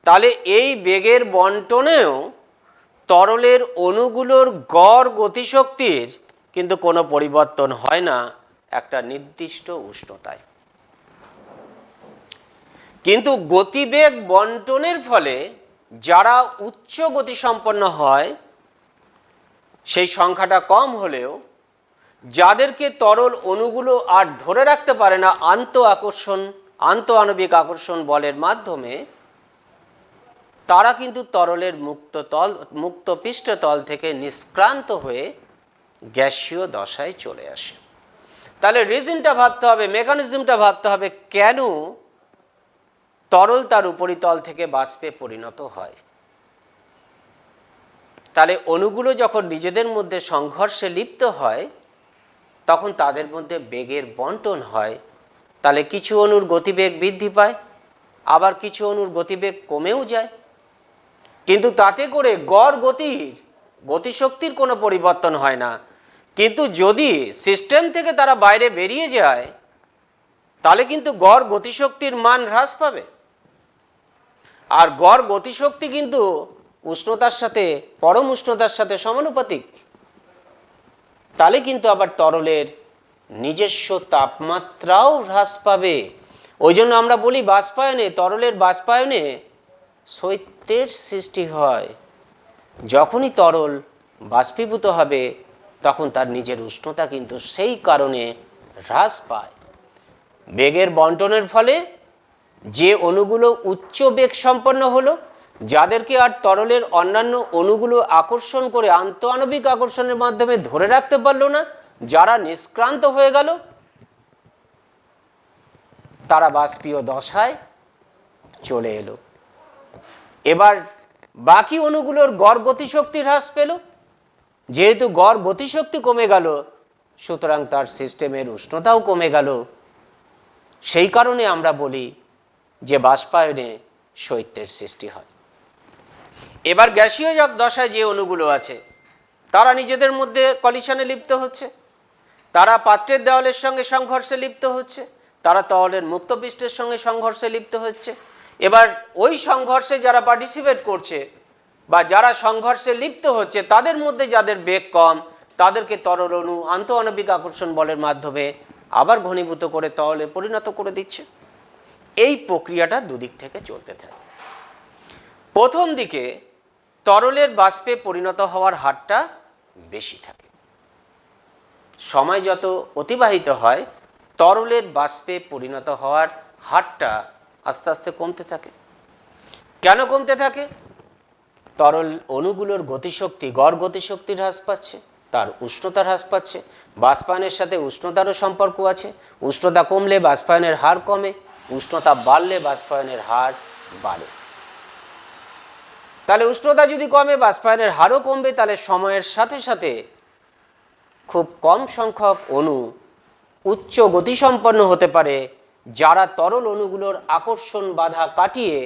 তাহলে এই বেগের বন্টনেও তরলের অণুগুলোর গড় গতিশক্তির কিন্তু কোনো পরিবর্তন হয় না একটা নির্দিষ্ট উষ্ণতায়। কিন্তু গতিবেগ বন্টনের ফলে যারা উচ্চ গতিসম্পন্ন হয় সেই সংখ্যাটা কম হলেও যাদেরকে তরল অণুগুলো আর ধরে রাখতে পারে না আন্ত আণবিক আকর্ষণ বলের মাধ্যমে, তারা কিন্তু তরলের মুক্ত পৃষ্ঠতল থেকে নিষ্ক্রান্ত হয়ে গ্যাসীয় দশায় চলে আসে। তাহলে রিজনটা ভাবতে হবে, মেকানিজমটা ভাবতে হবে, কেন তরল তার উপরিতল থেকে বাষ্পে পরিণত হয়। তাহলে অণুগুলো যখন নিজেদের মধ্যে সংঘর্ষে লিপ্ত হয় তখন তাদের মধ্যে বেগের বন্টন হয়। তাহলে কিছু অণুর গতিবেগ বৃদ্ধি পায়, আবার কিছু অণুর গতিবেগ কমেও যায়। কিন্তু তাতে করে গড় গতিশক্তির কোনো পরিবর্তন হয় না। কিন্তু যদি সিস্টেম থেকে তারা বাইরে বেরিয়ে যায় তাহলে কিন্তু গড় গতিশক্তির মান হ্রাস পাবে। আর গড় গতিশক্তি কিন্তু উষ্ণতার সাথে, পরম উষ্ণতার সাথে সমানুপাতিক। তাহলে কিন্তু আবার তরলের নিজস্ব তাপমাত্রাও হ্রাস পাবে। ওই জন্য আমরা বলি তরলের বাষ্পায়নে শৈত্যের সৃষ্টি হয়। যখনই তরল বাষ্পীভূত হবে তখন তার নিজের উষ্ণতা কিন্তু সেই কারণে হ্রাস পায়। বেগের বন্টনের ফলে যে অণুগুলো উচ্চ বেগ সম্পন্ন হলো, যাদেরকে আর তরলের অন্যান্য অণুগুলো আকর্ষণ করে আন্তঃআণবিক আকর্ষণের মাধ্যমে ধরে রাখতে পারলো না, যারা নিষ্ক্রান্ত হয়ে গেল, তারা বাষ্পীয় দশায় চলে এলো। এবার বাকি অণুগুলোর গড় গতিশক্তি হ্রাস পেল। যেহেতু গড় গতিশক্তি কমে গেল, সুতরাং তার সিস্টেমের উষ্ণতাও কমে গেল। সেই কারণে আমরা বলি যে বাষ্পায়নে শৈত্যের সৃষ্টি হয়। এবার গ্যাসীয় দশায় যে অণুগুলো আছে তারা নিজেদের মধ্যে কলিশনে লিপ্ত হচ্ছে, তারা পাত্রের দেওয়ালের সঙ্গে সংঘর্ষে লিপ্ত হচ্ছে, তারা তরলের মুক্ত পৃষ্ঠের সঙ্গে সংঘর্ষে লিপ্ত হচ্ছে। এবার ওই সংঘর্ষে যারা পার্টিসিপেট করছে বা যারা সংঘর্ষে লিপ্ত হচ্ছে তাদের মধ্যে যাদের বেগ কম তাদেরকে তরল অণু আন্তঃআণবিক আকর্ষণ বলের মাধ্যমে আবার ঘনীভূত করে তরলে পরিণত করে দিচ্ছে। এই প্রক্রিয়াটা দুদিক থেকে চলতে থাকে। প্রথম দিকে তরলের বাষ্পে পরিণত হওয়ার হারটা বেশি থাকে। সময় যত অতিবাহিত হয় তরলের বাষ্পে পরিণত হওয়ার হারটা আস্তে আস্তে কমতে থাকে। কেন কমতে থাকে? তরল অণুগুলোর গতিশক্তি, গড় গতিশক্তি হ্রাস পাচ্ছে, তার উষ্ণতা হ্রাস পাচ্ছে। বাষ্পায়নের সাথে উষ্ণতারও সম্পর্ক আছে। উষ্ণতা কমলে বাষ্পায়নের হার কমে, উষ্ণতা বাড়লে বাষ্পায়নের হার বাড়ে। তাহলে উষ্ণতা যদি কমে বাষ্পায়নের হারও কমবে। তাহলে সময়ের সাথে সাথে খুব কম সংখ্যক অণু উচ্চ গতিসম্পন্ন হতে পারে, যারা তরল অণুগুলোর আকর্ষণ বাধা কাটিয়ে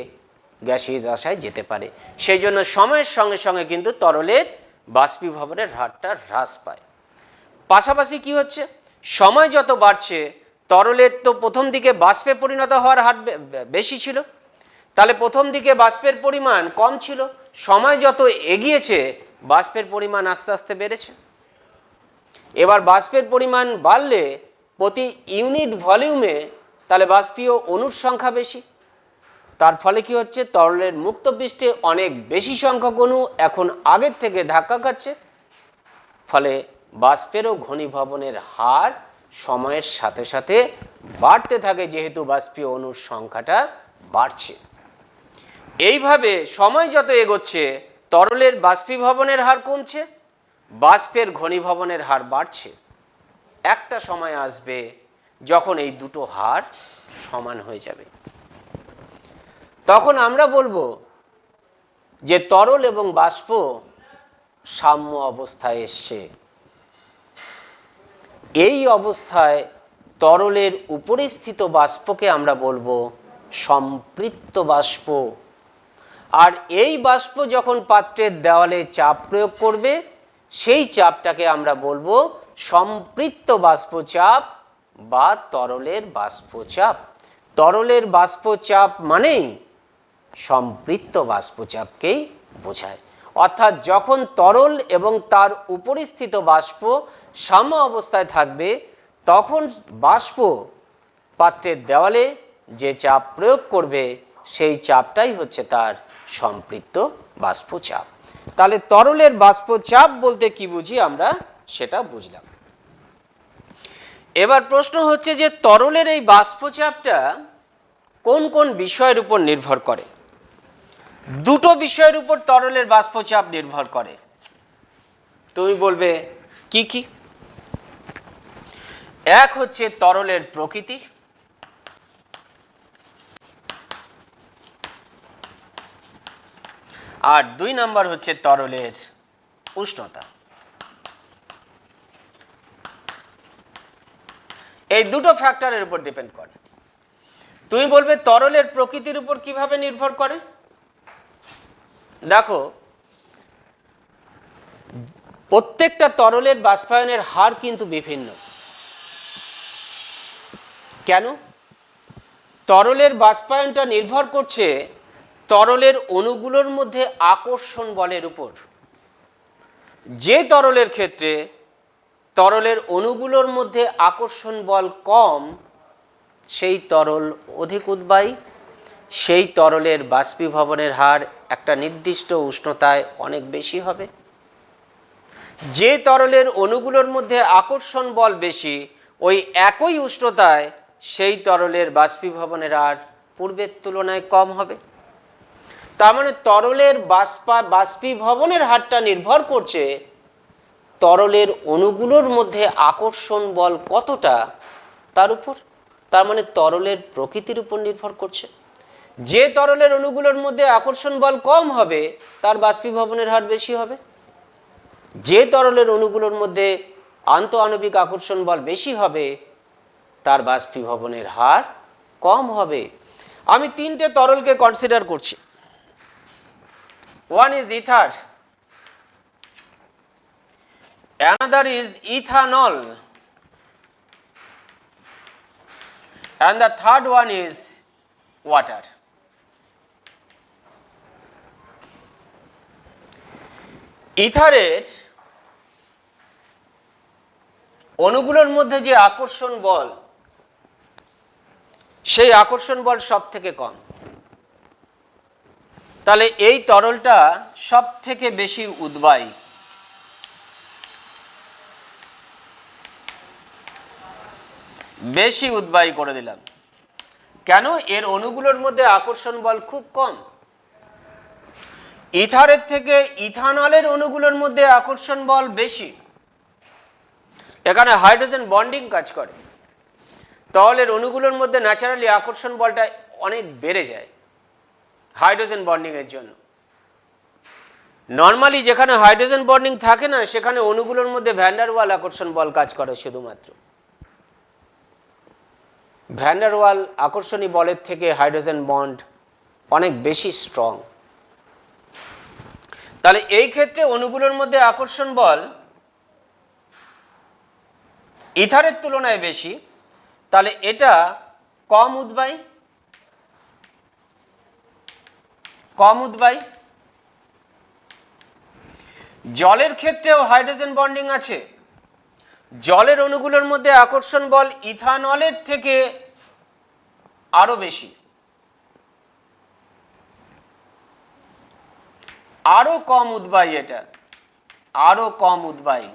গ্যাসীয় দশায় যেতে পারে। সেই জন্য সময়ের সঙ্গে সঙ্গে কিন্তু তরলের বাষ্পীভবনের হারটা হ্রাস পায়। পাশাপাশি কি হচ্ছে, সময় যত বাড়ছে তরলের তো প্রথম দিকে বাষ্পে পরিণত হওয়ার হার বেশি ছিল, তাহলে প্রথম দিকে বাষ্পের পরিমাণ কম ছিল, সময় যত এগিয়েছে বাষ্পের পরিমাণ আস্তে আস্তে বেড়েছে। এবার বাষ্পের পরিমাণ বাড়লে প্রতি ইউনিট ভলিউমে তাহলে বাষ্পীয় অণুর সংখ্যা বেশি, তার ফলে কি হচ্ছে, তরলের মুক্ত পৃষ্ঠে অনেক বেশি সংখ্যক অণু এখন আগের থেকে ধাক্কা খাচ্ছে, ফলে বাষ্পেরও ঘনীভবনের হার সময়ের সাথে সাথে বাড়তে থাকে, যেহেতু বাষ্পীয় অণুর সংখ্যাটা বাড়ছে। এইভাবে সময় যত এগোচ্ছে তরলের বাষ্পীভবনের হার কমছে, বাষ্পের ঘনীভবনের হার বাড়ছে। একটা সময় আসবে যখন এই দুটো হার সমান হয়ে যাবে, তখন আমরা বলবো যে তরল এবং বাষ্প সাম্য অবস্থায় এসছে। এই অবস্থায় তরলের উপরে স্থিত বাষ্পকে আমরা বলবো সম্পৃক্ত বাষ্প, আর এই বাষ্প যখন পাত্রের দেওয়ালে চাপ প্রয়োগ করবে সেই চাপটাকে আমরা বলবো সম্পৃক্ত বাষ্পচাপ বা তরলের বাষ্পচাপ। তরলের বাষ্পচাপ মানেই সম্পৃক্ত বাষ্পচাপকেই বোঝায়, অর্থাৎ যখন তরল এবং তার উপরিস্থিত বাষ্প সাম্য অবস্থায় থাকবে তখন বাষ্প পাত্রের দেওয়ালে যে চাপ প্রয়োগ করবে সেই চাপটাই হচ্ছে তার সম্পৃক্ত বাষ্পচাপ। তাহলে তরলের বাষ্পচাপ বলতে কি বুঝি আমরা সেটা বুঝলাম। এবার প্রশ্ন হচ্ছে যে তরলের এই বাষ্পচাপটা কোন কোন বিষয়ের উপর নির্ভর করে। দুটো বিষয়ের উপর তরলের বাষ্পচাপ নির্ভর করে। তুমি বলবে কি কি? এক হচ্ছে তরলের প্রকৃতি, আর 2 নাম্বার হচ্ছে তরলের উষ্ণতা। এই দুটো ফ্যাক্টরের উপর ডিপেন্ড করে। তুমি বলবে তরলের প্রকৃতির উপর কিভাবে নির্ভর করে? দেখো, প্রত্যেকটা তরলের বাষ্পায়নের হার কিন্তু বিভিন্ন। কেন? তরলের বাষ্পায়নটা নির্ভর করছে তরলের অণুগুলোর মধ্যে আকর্ষণ বলের উপর। যে তরলের ক্ষেত্রে তরলের অণুগুলোর মধ্যে আকর্ষণ বল কম সেই তরল অধিক উদ্বায়ী, সেই তরলের বাষ্পীভবনের হার একটা নির্দিষ্ট উষ্ণতায় অনেক বেশি হবে। যে তরলের অণুগুলোর মধ্যে আকর্ষণ বল বেশি ওই একই উষ্ণতায় সেই তরলের বাষ্পীভবনের হার পূর্বের তুলনায় কম হবে। তার মানে তরলের বাষ্পীভবনের হারটা নির্ভর করছে তরলের অণুগুলোর মধ্যে আকর্ষণ বল কতটা তার উপর। তার মানে তরলের প্রকৃতির উপর নির্ভর করছে। যে তরলের অণুগুলোর মধ্যে আকর্ষণ বল কম হবে তার বাষ্পীভবনের হার বেশি হবে, যে তরলের অণুগুলোর মধ্যে আন্তঃআণবিক আকর্ষণ বল বেশি হবে তার বাষ্পীভবনের হার কম হবে। আমি 3টে তরলকে কনসিডার করছি। One is ether, another is ethanol, and the third one is water. ইথারের অণুগুলোর মধ্যে যে আকর্ষণ বল সেই আকর্ষণ বল সব থেকে কম। তাহলে এই তরলটা সব থেকে বেশি উদ্বায়ী। বেশি উদ্বায়ী করে দিলাম কেন? এর অণুগুলোর মধ্যে আকর্ষণ বল খুব কম। ইথারের থেকে ইথানলের অণুগুলোর মধ্যে আকর্ষণ বল বেশি। এখানে হাইড্রোজেন বন্ডিং কাজ করে, তরলের অণুগুলোর মধ্যে ন্যাচারালি আকর্ষণ বলটা অনেক বেড়ে যায় হাইড্রোজেন বন্ডিং এর জন্য। নর্মালি যেখানে হাইড্রোজেন বন্ডিং থাকে না সেখানে অণুগুলোর মধ্যে ভ্যান্ডার ওয়াল আকর্ষণ বল কাজ করে শুধুমাত্র। ভ্যান্ডার ওয়াল আকর্ষণী বলের থেকে হাইড্রোজেন বন্ড অনেক বেশি স্ট্রং। তাহলে এই ক্ষেত্রে অণুগুলোর মধ্যে আকর্ষণ বল ইথারের তুলনায় বেশি, তাহলে এটা কম উদ্বায়ী। কম উদ্বায়ী। জলের ক্ষেত্রেও হাইড্রোজেন বন্ডিং আছে। জলের অণুগুলোর মধ্যে আকর্ষণ বল ইথানলের থেকে আরো বেশি, আরো কম উদ্বায়ী। এটা আরো কম উদ্বায়ী।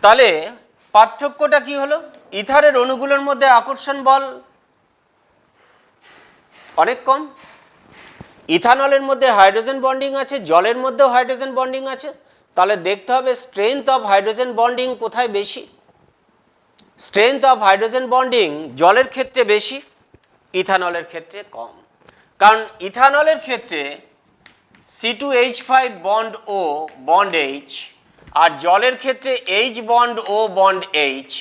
তাহলে পার্থক্যটা কি হলো? ইথারের অণুগুলোর মধ্যে আকর্ষণ বল অনেক কম। ইথানলের মধ্যে হাইড্রোজেন বন্ডিং আছে, জলের মধ্যেও হাইড্রোজেন বন্ডিং আছে। তাহলে দেখতে হবে স্ট্রেংথ অফ হাইড্রোজেন বন্ডিং কোথায় বেশি। স্ট্রেংথ অফ হাইড্রোজেন বন্ডিং জলের ক্ষেত্রে বেশি, ইথানলের ক্ষেত্রে কম। কারণ ইথানলের ক্ষেত্রে C2H5 bond O bond H, আর জলের ক্ষেত্রে H bond O bond H।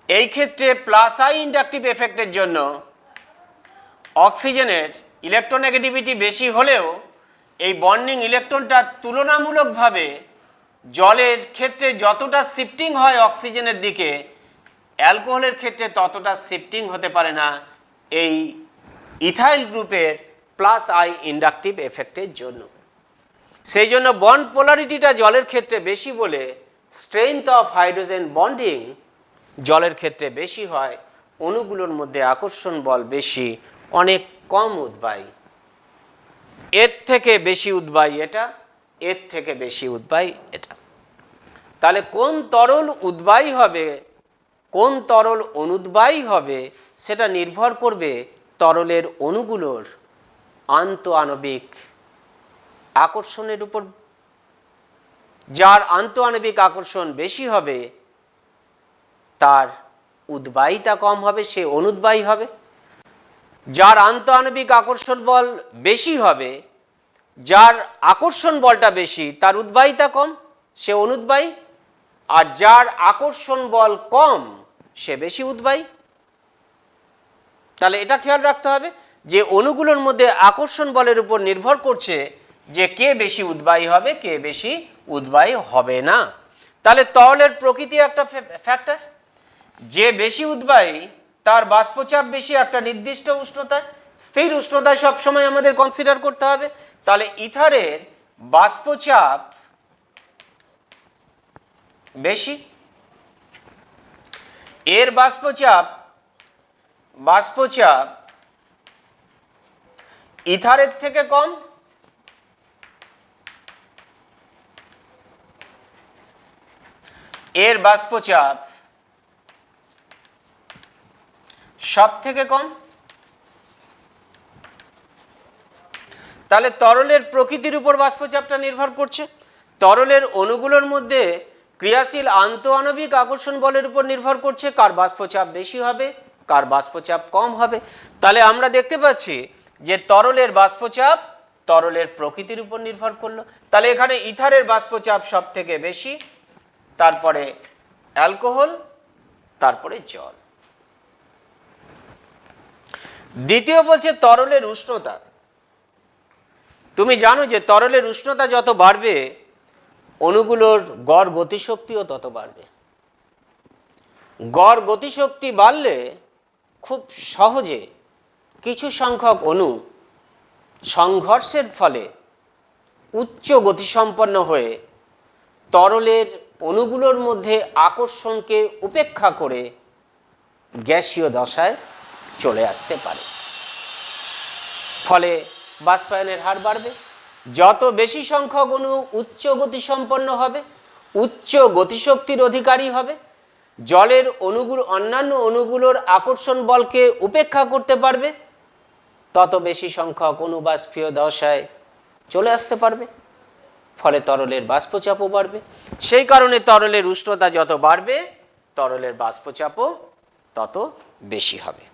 এই ক্ষেত্রে প্লাস আই ইন্ডাকটিভ এফেক্টের জন্য অক্সিজেনের ইলেকট্রোনেগেটিভিটি বেশি হলেও এই বন্ডিং ইলেকট্রনটা তুলনামূলকভাবে জলের ক্ষেত্রে যতটা শিফটিং হয় অক্সিজেনের দিকে, অ্যালকোহলের ক্ষেত্রে ততটা শিফটিং হতে পারে না এই ইথাইল গ্রুপের প্লাস আই ইন্ডাকটিভ এফেক্টের জন্য। সেই জন্য বন্ড পোলারিটিটা জলের ক্ষেত্রে বেশি বলে স্ট্রেংথ অফ হাইড্রোজেন বন্ডিং জলের ক্ষেত্রে বেশি হয়। অণুগুলোর মধ্যে আকর্ষণ বল বেশি, অনেক কম উদ্বায়ী। এর থেকে বেশি উদ্বায়ী এটা, এর থেকে বেশি উদ্বায়ী এটা। তাহলে কোন তরল উদ্বায়ী হবে, কোন তরল অনুদ্বায়ী হবে, সেটা নির্ভর করবে তরলের অণুগুলোর আন্তঃআণবিক আকর্ষণের উপর। যার আন্তঃআণবিক আকর্ষণ বেশি হবে তার উদ্বায়িতা কম হবে, সে অনুদ্বায়ী হবে। যার আন্তঃআণবিক আকর্ষণ বল বেশি হবে, যার আকর্ষণ বলটা বেশি, তার উদ্বায়িতা কম, সে অনুদ্বায়ী। আর যার আকর্ষণ বল কম, সে বেশি উদ্বায়ী। তাহলে এটা খেয়াল রাখতে হবে যে অণুগুলোর মধ্যে আকর্ষণ বলের উপর নির্ভর করছে যে কে বেশি উদ্বায়ী হবে, কে বেশি উদ্বায়ী হবে না। তাহলে তরলের প্রকৃতি একটা ফ্যাক্টর। যে বেশি উদ্বায়ী তার বাষ্পচাপ বেশি একটা নির্দিষ্ট উষ্ণতায়, স্থির উষ্ণতায় সবসময় আমাদের কনসিডার করতে হবে। তাহলে ইথারের বাষ্পচাপ বেশি, এর বাষ্পচাপ ইথারের থেকে কম। এর বাষ্পচাপ সব থেকে কম। তাহলে তরলের প্রকৃতির উপর বাষ্পচাপটা নির্ভর করছে। তরলের অণুগুলোর মধ্যে ক্রিয়াশীল আন্তঃআণবিক আকর্ষণ বলের উপর নির্ভর করছে কার বাষ্পচাপ বেশি হবে, কার বাষ্পচাপ কম হবে। তাহলে আমরা দেখতে পাচ্ছি যে তরলের বাষ্পচাপ তরলের প্রকৃতির উপর নির্ভর করলো। তাহলে এখানে ইথারের বাষ্পচাপ সব থেকে বেশি, তারপরে অ্যালকোহল, তারপরে জল। দ্বিতীয় বলছে তরলের উষ্ণতা। তুমি জানো যে তরলের উষ্ণতা যত বাড়বে অণুগুলোর গড় গতিশক্তিও তত বাড়বে। গড় গতিশক্তি বাড়লে খুব সহজে কিছু সংখ্যক অণু সংঘর্ষের ফলে উচ্চ গতিসম্পন্ন হয়ে তরলের অণুগুলোর মধ্যে আকর্ষণকে উপেক্ষা করে গ্যাসীয় দশায় চলে আসতে পারে। ফলে বাষ্পায়নের হার বাড়বে। যত বেশি সংখ্যক অণু উচ্চ গতিসম্পন্ন হবে, উচ্চ গতিশক্তির অধিকারী হবে, জলের অণুগুলো অন্যান্য অণুগুলোর আকর্ষণ বলকে উপেক্ষা করতে পারবে, তত বেশি সংখ্যক অণু বাষ্পীয় দশায় চলে আসতে পারবে। ফলে তরলের বাষ্পচাপও বাড়বে। সেই কারণে তরলের উষ্ণতা যত বাড়বে তরলের বাষ্পচাপও তত বেশি হবে।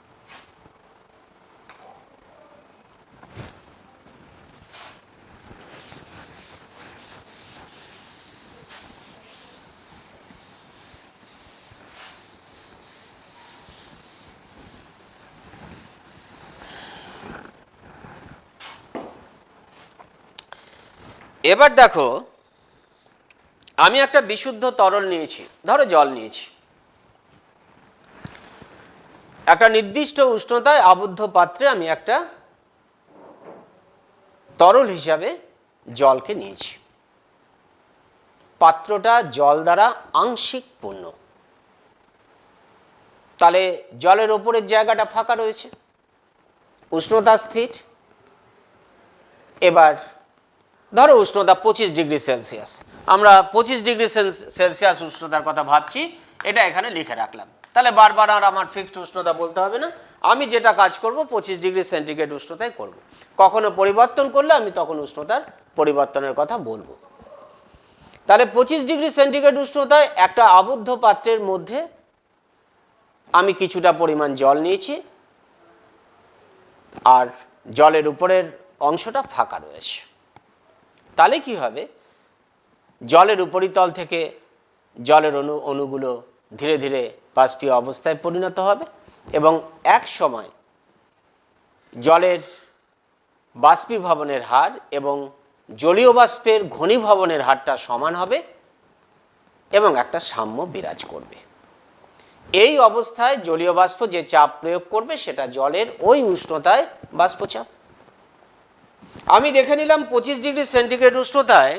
এবার দেখো, আমি একটা বিশুদ্ধ তরল নিয়েছি, ধরো জল নিয়েছি, একটা নির্দিষ্ট উষ্ণতায় আবদ্ধ পাত্রে আমি একটা তরল হিসাবে জলকে নিয়েছি। পাত্রটা জল দ্বারা আংশিক পূর্ণ, তাহলে জলের ওপরের জায়গাটা ফাঁকা রয়েছে, উষ্ণতা স্থির। এবার ধরো উষ্ণতা 25 ডিগ্রি সেলসিয়াস, আমরা 25 ডিগ্রি সেলসিয়াস উষ্ণতার কথা ভাবছি, এটা এখানে লিখে রাখলাম। তাহলে বারবার আর আমার ফিক্সড উষ্ণতা বলতে হবে না, আমি যেটা কাজ করব 25 ডিগ্রি সেন্টিগ্রেড উষ্ণতায় করব। কখনো পরিবর্তন করলে আমি তখন উষ্ণতার পরিবর্তনের কথা বলবো। তাহলে 25 ডিগ্রি সেন্টিগ্রেড উষ্ণতায় একটা আবদ্ধ পাত্রের মধ্যে আমি কিছুটা পরিমাণ জল নিয়েছি, আর জলের উপরের অংশটা ফাঁকা রয়েছে। তাহলে কি হবে, জলের উপরিতল থেকে জলের অণুগুলো ধীরে ধীরে বাষ্পীয় অবস্থায় পরিণত হবে এবং এক সময় জলের বাষ্পীভবনের হার এবং জলীয় বাষ্পের ঘনীভবনের হারটা সমান হবে এবং একটা সাম্য বিরাজ করবে। এই অবস্থায় জলীয় বাষ্প যে চাপ প্রয়োগ করবে সেটা জলের ওই উষ্ণতায় বাষ্পচাপ। আমি দেখে নিলাম 25 ডিগ্রি সেন্টিগ্রেড উষ্ণতায়,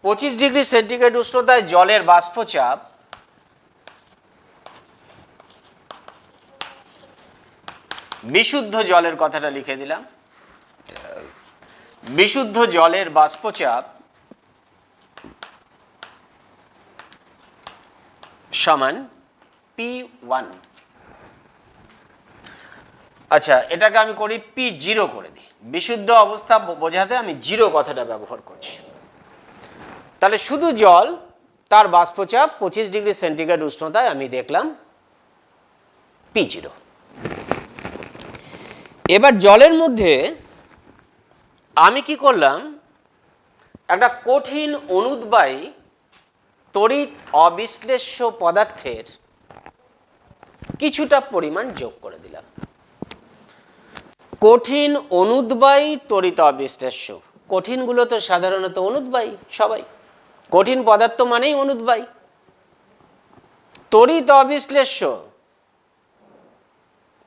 25 ডিগ্রি সেন্টিগ্রেড উষ্ণতায় জলের বাষ্পচাপ বিশুদ্ধ জলের কথাটা লিখে দিলাম, বিশুদ্ধ জলের বাষ্পচাপ সমান P1। আচ্ছা, এটাকে আমি করি P0 করে দিই, বিশুদ্ধ অবস্থা বোঝাতে আমি জিরো কথাটা ব্যবহার করছি। তাহলে শুধু জল, তার বাষ্পচাপ 25 ডিগ্রি সেন্টিগ্রেড উষ্ণতায় আমি দেখলাম P0। এবার জলের মধ্যে আমি কি করলাম, একটা কঠিন অনুদ্বায়ী তড়িৎ অবিশ্লেষ্য পদার্থের কিছুটা পরিমাণ যোগ করে দিলাম। কঠিন অনুদ্বায়ী তড়িৎ অবিশ্লেষ্য, কঠিনগুলো তো সাধারণত অনুদ্বায়ী, সবাই কঠিন পদার্থ মানেই অনুদ্বায়ী। তড়িৎ অবিশ্লেষ্য,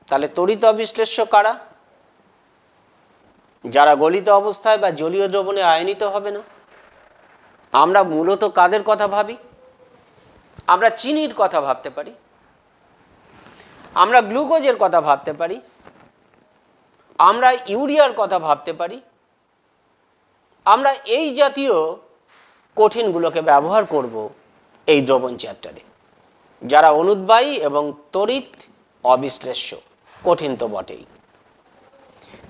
তাহলে তড়িৎ অবিশ্লেষ্য কারা? যারা গলিত অবস্থায় বা জলীয় দ্রবণে আয়নিত হবে না। আমরা মূলত কাদের কথা ভাবি? আমরা চিনির কথা ভাবতে পারি, আমরা গ্লুকোজের কথা ভাবতে পারি, আমরা ইউরিয়ার কথা ভাবতে পারি। আমরা এই জাতীয় কঠিনগুলোকে ব্যবহার করব এই দ্রবণ চ্যাপ্টারে, যারা অনুদ্বায়ী এবং তড়িৎ অবিশ্লেষ্য, কঠিন তো বটেই।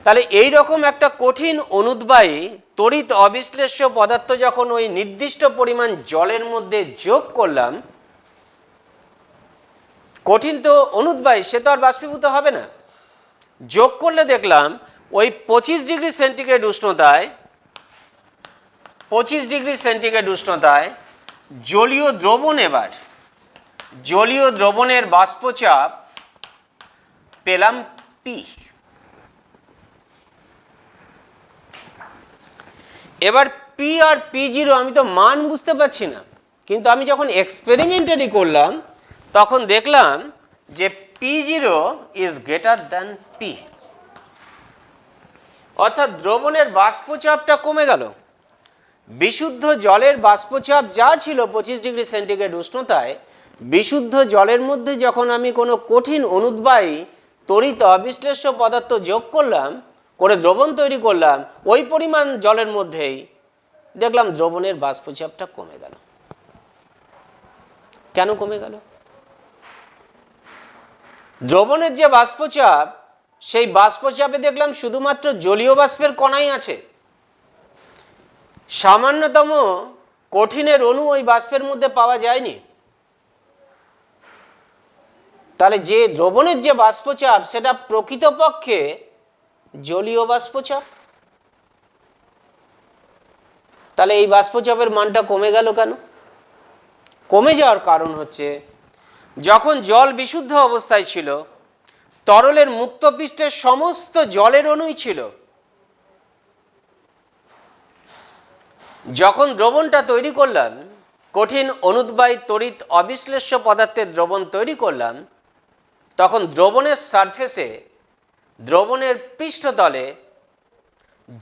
তাহলে এই রকম একটা কঠিন অনুদ্বায়ী তড়িৎ অবিশ্লেষ্য পদার্থ যখন ওই নির্দিষ্ট পরিমাণ জলের মধ্যে যোগ করলাম, কঠিন তো অনুদ্বায়ী, সে তো আর বাষ্পীভূত হবে না। যোগ করলে দেখলাম ওই 25 ডিগ্রি সেন্টিগ্রেড উষ্ণতায়, 25 ডিগ্রি সেন্টিগ্রেড উষ্ণতায় জলীয় দ্রবণ, এবার জলীয় দ্রবণের বাষ্পচাপ পেলাম P। এবার P আর P0 আমি তো মান বুঝতে পারছি না, কিন্তু আমি যখন এক্সপেরিমেন্টালি করলাম তখন দেখলাম যে P0 is greater than P, অর্থাৎ দ্রবণের বাষ্পচাপটা কমে গেল। বিশুদ্ধ জলের বাষ্পচাপ যা ছিল 25 ডিগ্রি সেন্টিগ্রেড উষ্ণতায়, বিশুদ্ধ জলের মধ্যে যখন আমি কোনো কঠিন অনুদ্বায়ী তড়িৎ অবিশ্লেষ্য পদার্থ যোগ করলাম, করে দ্রবণ তৈরি করলাম, ওই পরিমাণ জলের মধ্যেই দেখলাম দ্রবণের বাষ্পচাপটা কমে গেল। কেন কমে গেল? দ্রবণের যে বাষ্পচাপ, সেই বাষ্পচাপে দেখলাম শুধুমাত্র জলীয় বাষ্পের কণাই আছে, সামান্যতম কঠিনের অণু ওই বাষ্পের মধ্যে পাওয়া যায়নি। তাহলে যে দ্রবণের যে বাষ্পচাপ সেটা প্রকৃতপক্ষে জলীয় বাষ্পচাপ। তাহলে এই বাষ্পচাপের মানটা কমে গেল কেন? কমে যাওয়ার কারণ হচ্ছে, যখন জল বিশুদ্ধ অবস্থায় ছিল, তরলের মুক্ত পৃষ্ঠের সমস্ত জলের অণুই ছিল, যখন দ্রবণটা তৈরি করলাম, কঠিন অনুদ্বায়ী তড়িৎ অবিশ্লেষ্য পদার্থের দ্রবণ তৈরি করলাম, তখন দ্রবণের সারফেসে, দ্রবণের পৃষ্ঠতলে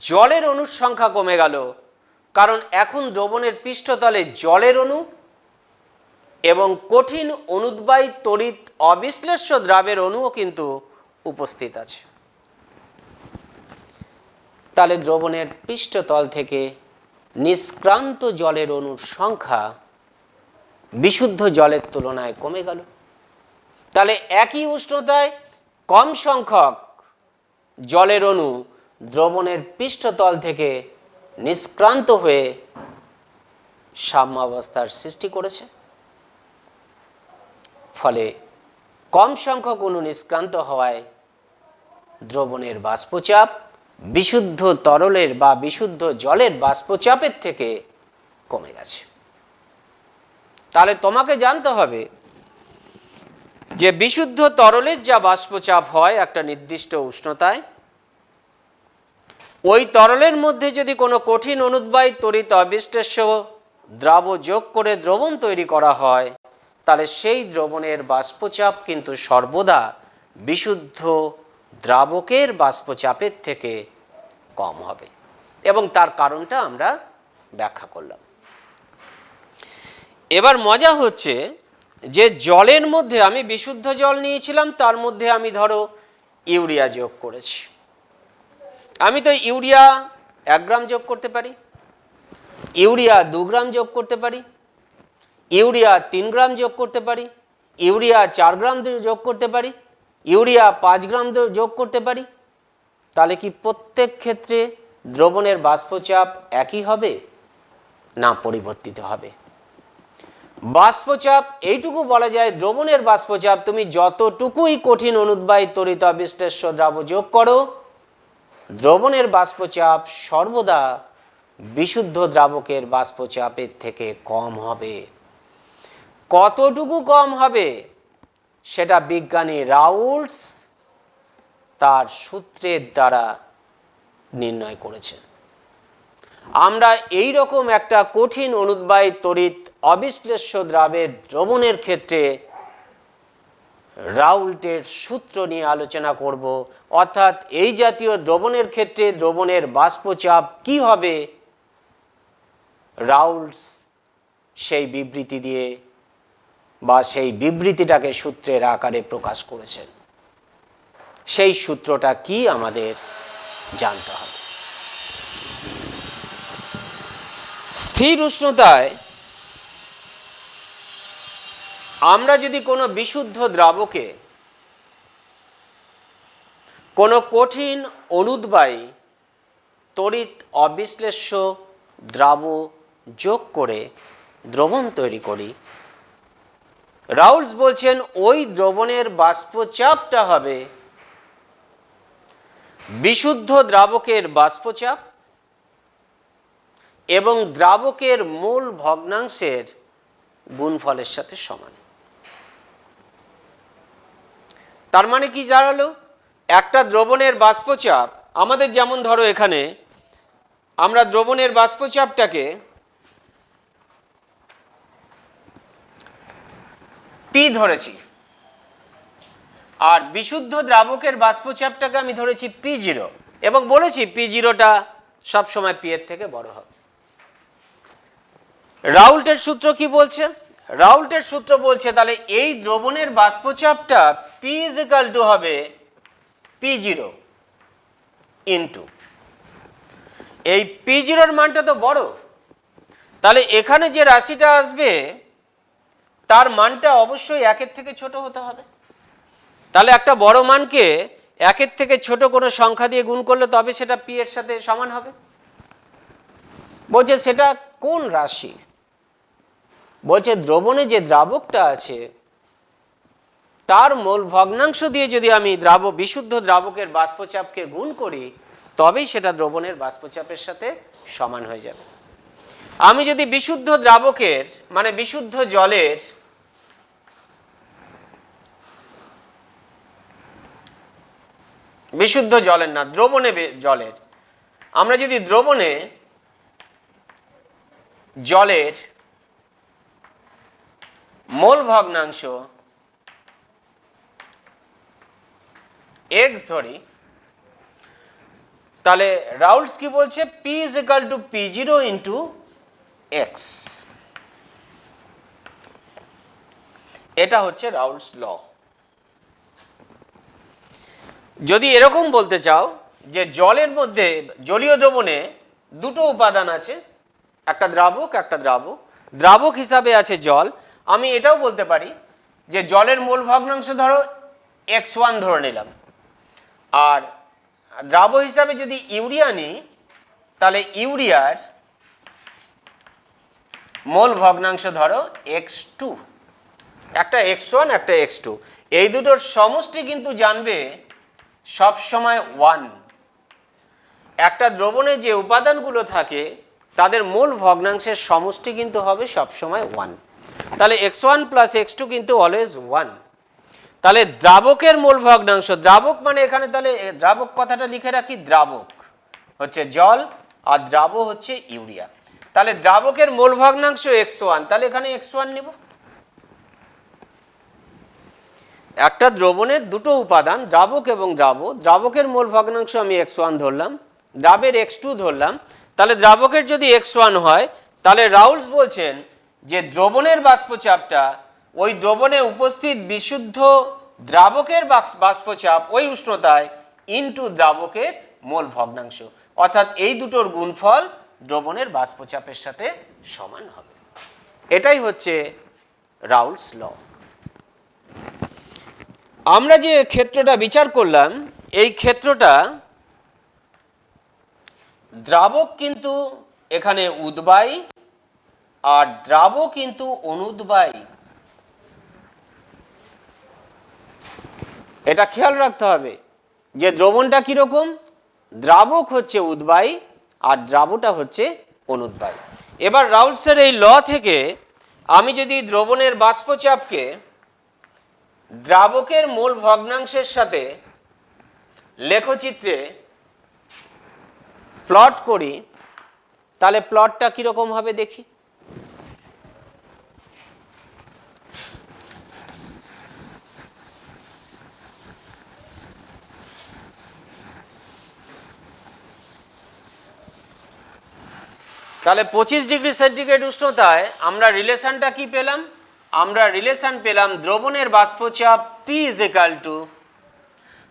জলের অণুর সংখ্যা কমে গেল, কারণ এখন দ্রবণের পৃষ্ঠতলে জলের অণু এবং কঠিন অনুদ্বায়ী তড়িৎ অবিশ্লেষ্য দ্রাবের অণুও কিন্তু উপস্থিত আছে। তাহলে দ্রবণের পৃষ্ঠতল থেকে নিষ্ক্রান্ত জলের অণুর সংখ্যা বিশুদ্ধ জলের তুলনায় কমে গেল। তাহলে একই উষ্ণতায় কম সংখ্যক জলের অণু দ্রবণের পৃষ্ঠতল থেকে নিষ্ক্রান্ত হয়ে সাম্যাবস্থার সৃষ্টি করেছে। ফলে কম সংখ্যক অণু নিষ্ক্রান্ত হওয়ায় দ্রবণের বাষ্পচাপ বিশুদ্ধ তরলের বা বিশুদ্ধ জলের বাষ্পচাপের থেকে কমে গেছে। তাহলে তোমাকে জানতে হবে যে বিশুদ্ধ তরলের যা বাষ্পচাপ হয় একটা নির্দিষ্ট উষ্ণতায়, ওই তরলের মধ্যে যদি কোনো কঠিন অনুদ্বায়ী তড়িৎ অবিশ্লেষ্য দ্রাব যোগ করে দ্রবণ তৈরি করা হয়, তাহলে সেই দ্রবণের বাষ্পচাপ কিন্তু সর্বদা বিশুদ্ধ দ্রাবকের বাষ্পচাপের থেকে কম হবে, এবং তার কারণটা আমরা ব্যাখ্যা করলাম। এবার মজা হচ্ছে যে জলের মধ্যে আমি বিশুদ্ধ জল নিয়েছিলাম, তার মধ্যে আমি ধরো ইউরিয়া যোগ করেছি। আমি তো ইউরিয়া 1 গ্রাম যোগ করতে পারি, ইউরিয়া 2 গ্রাম যোগ করতে পারি, ইউরিয়া 3 গ্রাম যোগ করতে পারি, ইউরিয়া 4 গ্রাম যোগ করতে পারি, ইউরিয়া 5 গ্রাম যোগ করতে পারি। তাহলে কি প্রত্যেক ক্ষেত্রে দ্রবণের বাষ্পচাপ একই হবে? না, পরিবর্তিত হবে। বাষ্পচাপ এইটুকু বলা যায়, দ্রবণের বাষ্পচাপ তুমি যতটুকুই কঠিন অনুদ্বায়ী তড়িৎ অবিশ্লেষ্য দ্রাব যোগ করো, দ্রবণের বাষ্পচাপ সর্বদা বিশুদ্ধ দ্রাবকের বাষ্পচাপের থেকে কম হবে। কতটুকু কম হবে সেটা বিজ্ঞানী রাউল্টস তার সূত্রের দ্বারা নির্ণয় করেছেন। আমরা এই রকম একটা কঠিন অনুদ্বায়ী তড়িৎ অবিশ্লেষ্য দ্রাবের দ্রবণের ক্ষেত্রে রাউল্টের সূত্র নিয়ে আলোচনা করব, অর্থাৎ এই জাতীয় দ্রবণের ক্ষেত্রে দ্রবণের বাষ্পচাপ কি হবে, রাউল্টস সেই বিবৃতি দিয়ে বা সেই বিবৃতিটাকে সূত্রের আকারে প্রকাশ করেছেন। সেই সূত্রটা কি আমাদের জানতে হবে। স্থির উষ্ণতায় আমরা যদি কোনো বিশুদ্ধ দ্রাবকে কোনো কঠিন অনুদ্বায়ী তড়িৎ অবিশ্লেষ্য দ্রাব যোগ করে দ্রবণ তৈরি করি, রাউল্টস বলছেন ওই দ্রবণের বাষ্পচাপটা হবে বিশুদ্ধ দ্রাবকের বাষ্পচাপ এবং দ্রাবকের মূল ভগ্নাংশের গুণফলের সাথে সমান। তার মানে কি দাঁড়ালো, একটা দ্রবণের বাষ্পচাপ আমাদের, যেমন ধরো এখানে আমরা দ্রবণের বাষ্পচাপটাকে পি ধরেছি, আর বিশুদ্ধ দ্রাবকের বাষ্পচাপটাকে আমি ধরেছি P0, এবং বলেছি P0টা সবসময় পি এর থেকে বড় হবে। রাউল্টের সূত্র কি বলছে? রাউল্টের সূত্র বলছে তাহলে এই দ্রবণের বাষ্পচাপটা P = হবে P0 ইন্টু এই P0-র মানটা তো বড়, তাহলে এখানে যে রাশিটা আসবে তার মানটা অবশ্যই 1-এর থেকে ছোট হতে হবে। তাহলে একটা বড় মানকে 1-এর থেকে ছোট কোনো সংখ্যা দিয়ে গুণ করলে তবে সেটা P এর সাথে সমান হবে। বলছে সেটা কোন রাশি? বলছে দ্রবণে যে দ্রাবকটা আছে তার মূল ভগ্নাংশ দিয়ে যদি আমি বিশুদ্ধ দ্রাবকের বাষ্পচাপকে গুণ করি, তবেই সেটা দ্রবণের বাষ্পচাপের সাথে সমান হয়ে যাবে। আমি যদি বিশুদ্ধ দ্রাবকের মানে বিশুদ্ধ জলের না, দ্রবণে জলের, আমরা যদি দ্রবণে জলের মোল ভগ্নাংশ x ধরি, তাহলে রাউলস কি বলছে, P is equal two P0 into x. এটা হচ্ছে রাউলস ল। যদি এরকম বলতে চাও যে জলের মধ্যে, জলীয় দ্রবণে দুটো উপাদান আছে, একটা দ্রাবক একটা দ্রাবক, দ্রাবক হিসাবে আছে জল, আমি এটাও বলতে পারি যে জলের মোল ভগ্নাংশ ধরো x1 ধরে নিলাম, আর দ্রাবক হিসাবে যদি ইউরিয়া নিই তাহলে ইউরিয়ার মোল ভগ্নাংশ ধরো x2, একটা x1 একটা x2, এই দুটোর সমষ্টি কিন্তু জানবে সব সময় 1। একটা দ্রবণে যে উপাদানগুলো থাকে তাদের মোল ভগ্নাংশের সমষ্টি কিন্তু হবে সব সময় 1। তাহলে x1 প্লাস x2 কিন্তু অলওয়েজ 1। তাহলে দ্রাবকের মোল ভগ্নাংশ, দ্রাবক মানে এখানে তাহলে দ্রাবক কথাটা লিখে রাখি, দ্রাবক হচ্ছে জল আর দ্রাবক হচ্ছে ইউরিয়া। তাহলে দ্রাবকের মোল ভগ্নাংশ x1, তাহলে এখানে x1 নিব। একটা দ্রবণের দুটো উপাদান দ্রাবক এবং দ্রাবক, দ্রাবকের মোল ভগ্নাংশ আমি x1 ধরলাম, দ্রাবের x2 ধরলাম। তাহলে দ্রাবকের যদি x1 হয় তাহলে রাউলস বলছেন যে দ্রবণের বাষ্পচাপটা ওই দ্রবণে উপস্থিত বিশুদ্ধ দ্রাবকের বাষ্পচাপ ওই উষ্ণতায় ইনটু দ্রাবকের মোল ভগ্নাংশ, অর্থাৎ এই দুটোর গুণফল দ্রবণের বাষ্পচাপের সাথে সমান হবে। এটাই হচ্ছে রাউলস ল। আমরা যে ক্ষেত্রটা বিচার করলাম, এই ক্ষেত্রটা দ্রাবক কিন্তু এখানে উদ্বায়ী আর দ্রাবক কিন্তু অনুদ্বায়ী, এটা খেয়াল রাখতে হবে যে দ্রবণটা কিরকম, দ্রাবক হচ্ছে উদ্বায়ী আর দ্রাবকটা হচ্ছে অনুদ্বায়ী। এবার রাউলসের এই ল থেকে আমি যদি দ্রবণের বাষ্পচাপকে দ্রাবকের মোল ভগ্নাংশের সাথে লেখচিত্রে প্লট করি তাহলে প্লটটা কিরকম হবে দেখি। তাহলে 25 ডিগ্রি সেন্টিগ্রেড উষ্ণতায় আমরা রিলেশনটা কি পেলাম, আমরা রিলেশন পেলাম দ্রবণের বাষ্পচাপ P ইজ ইকাল টু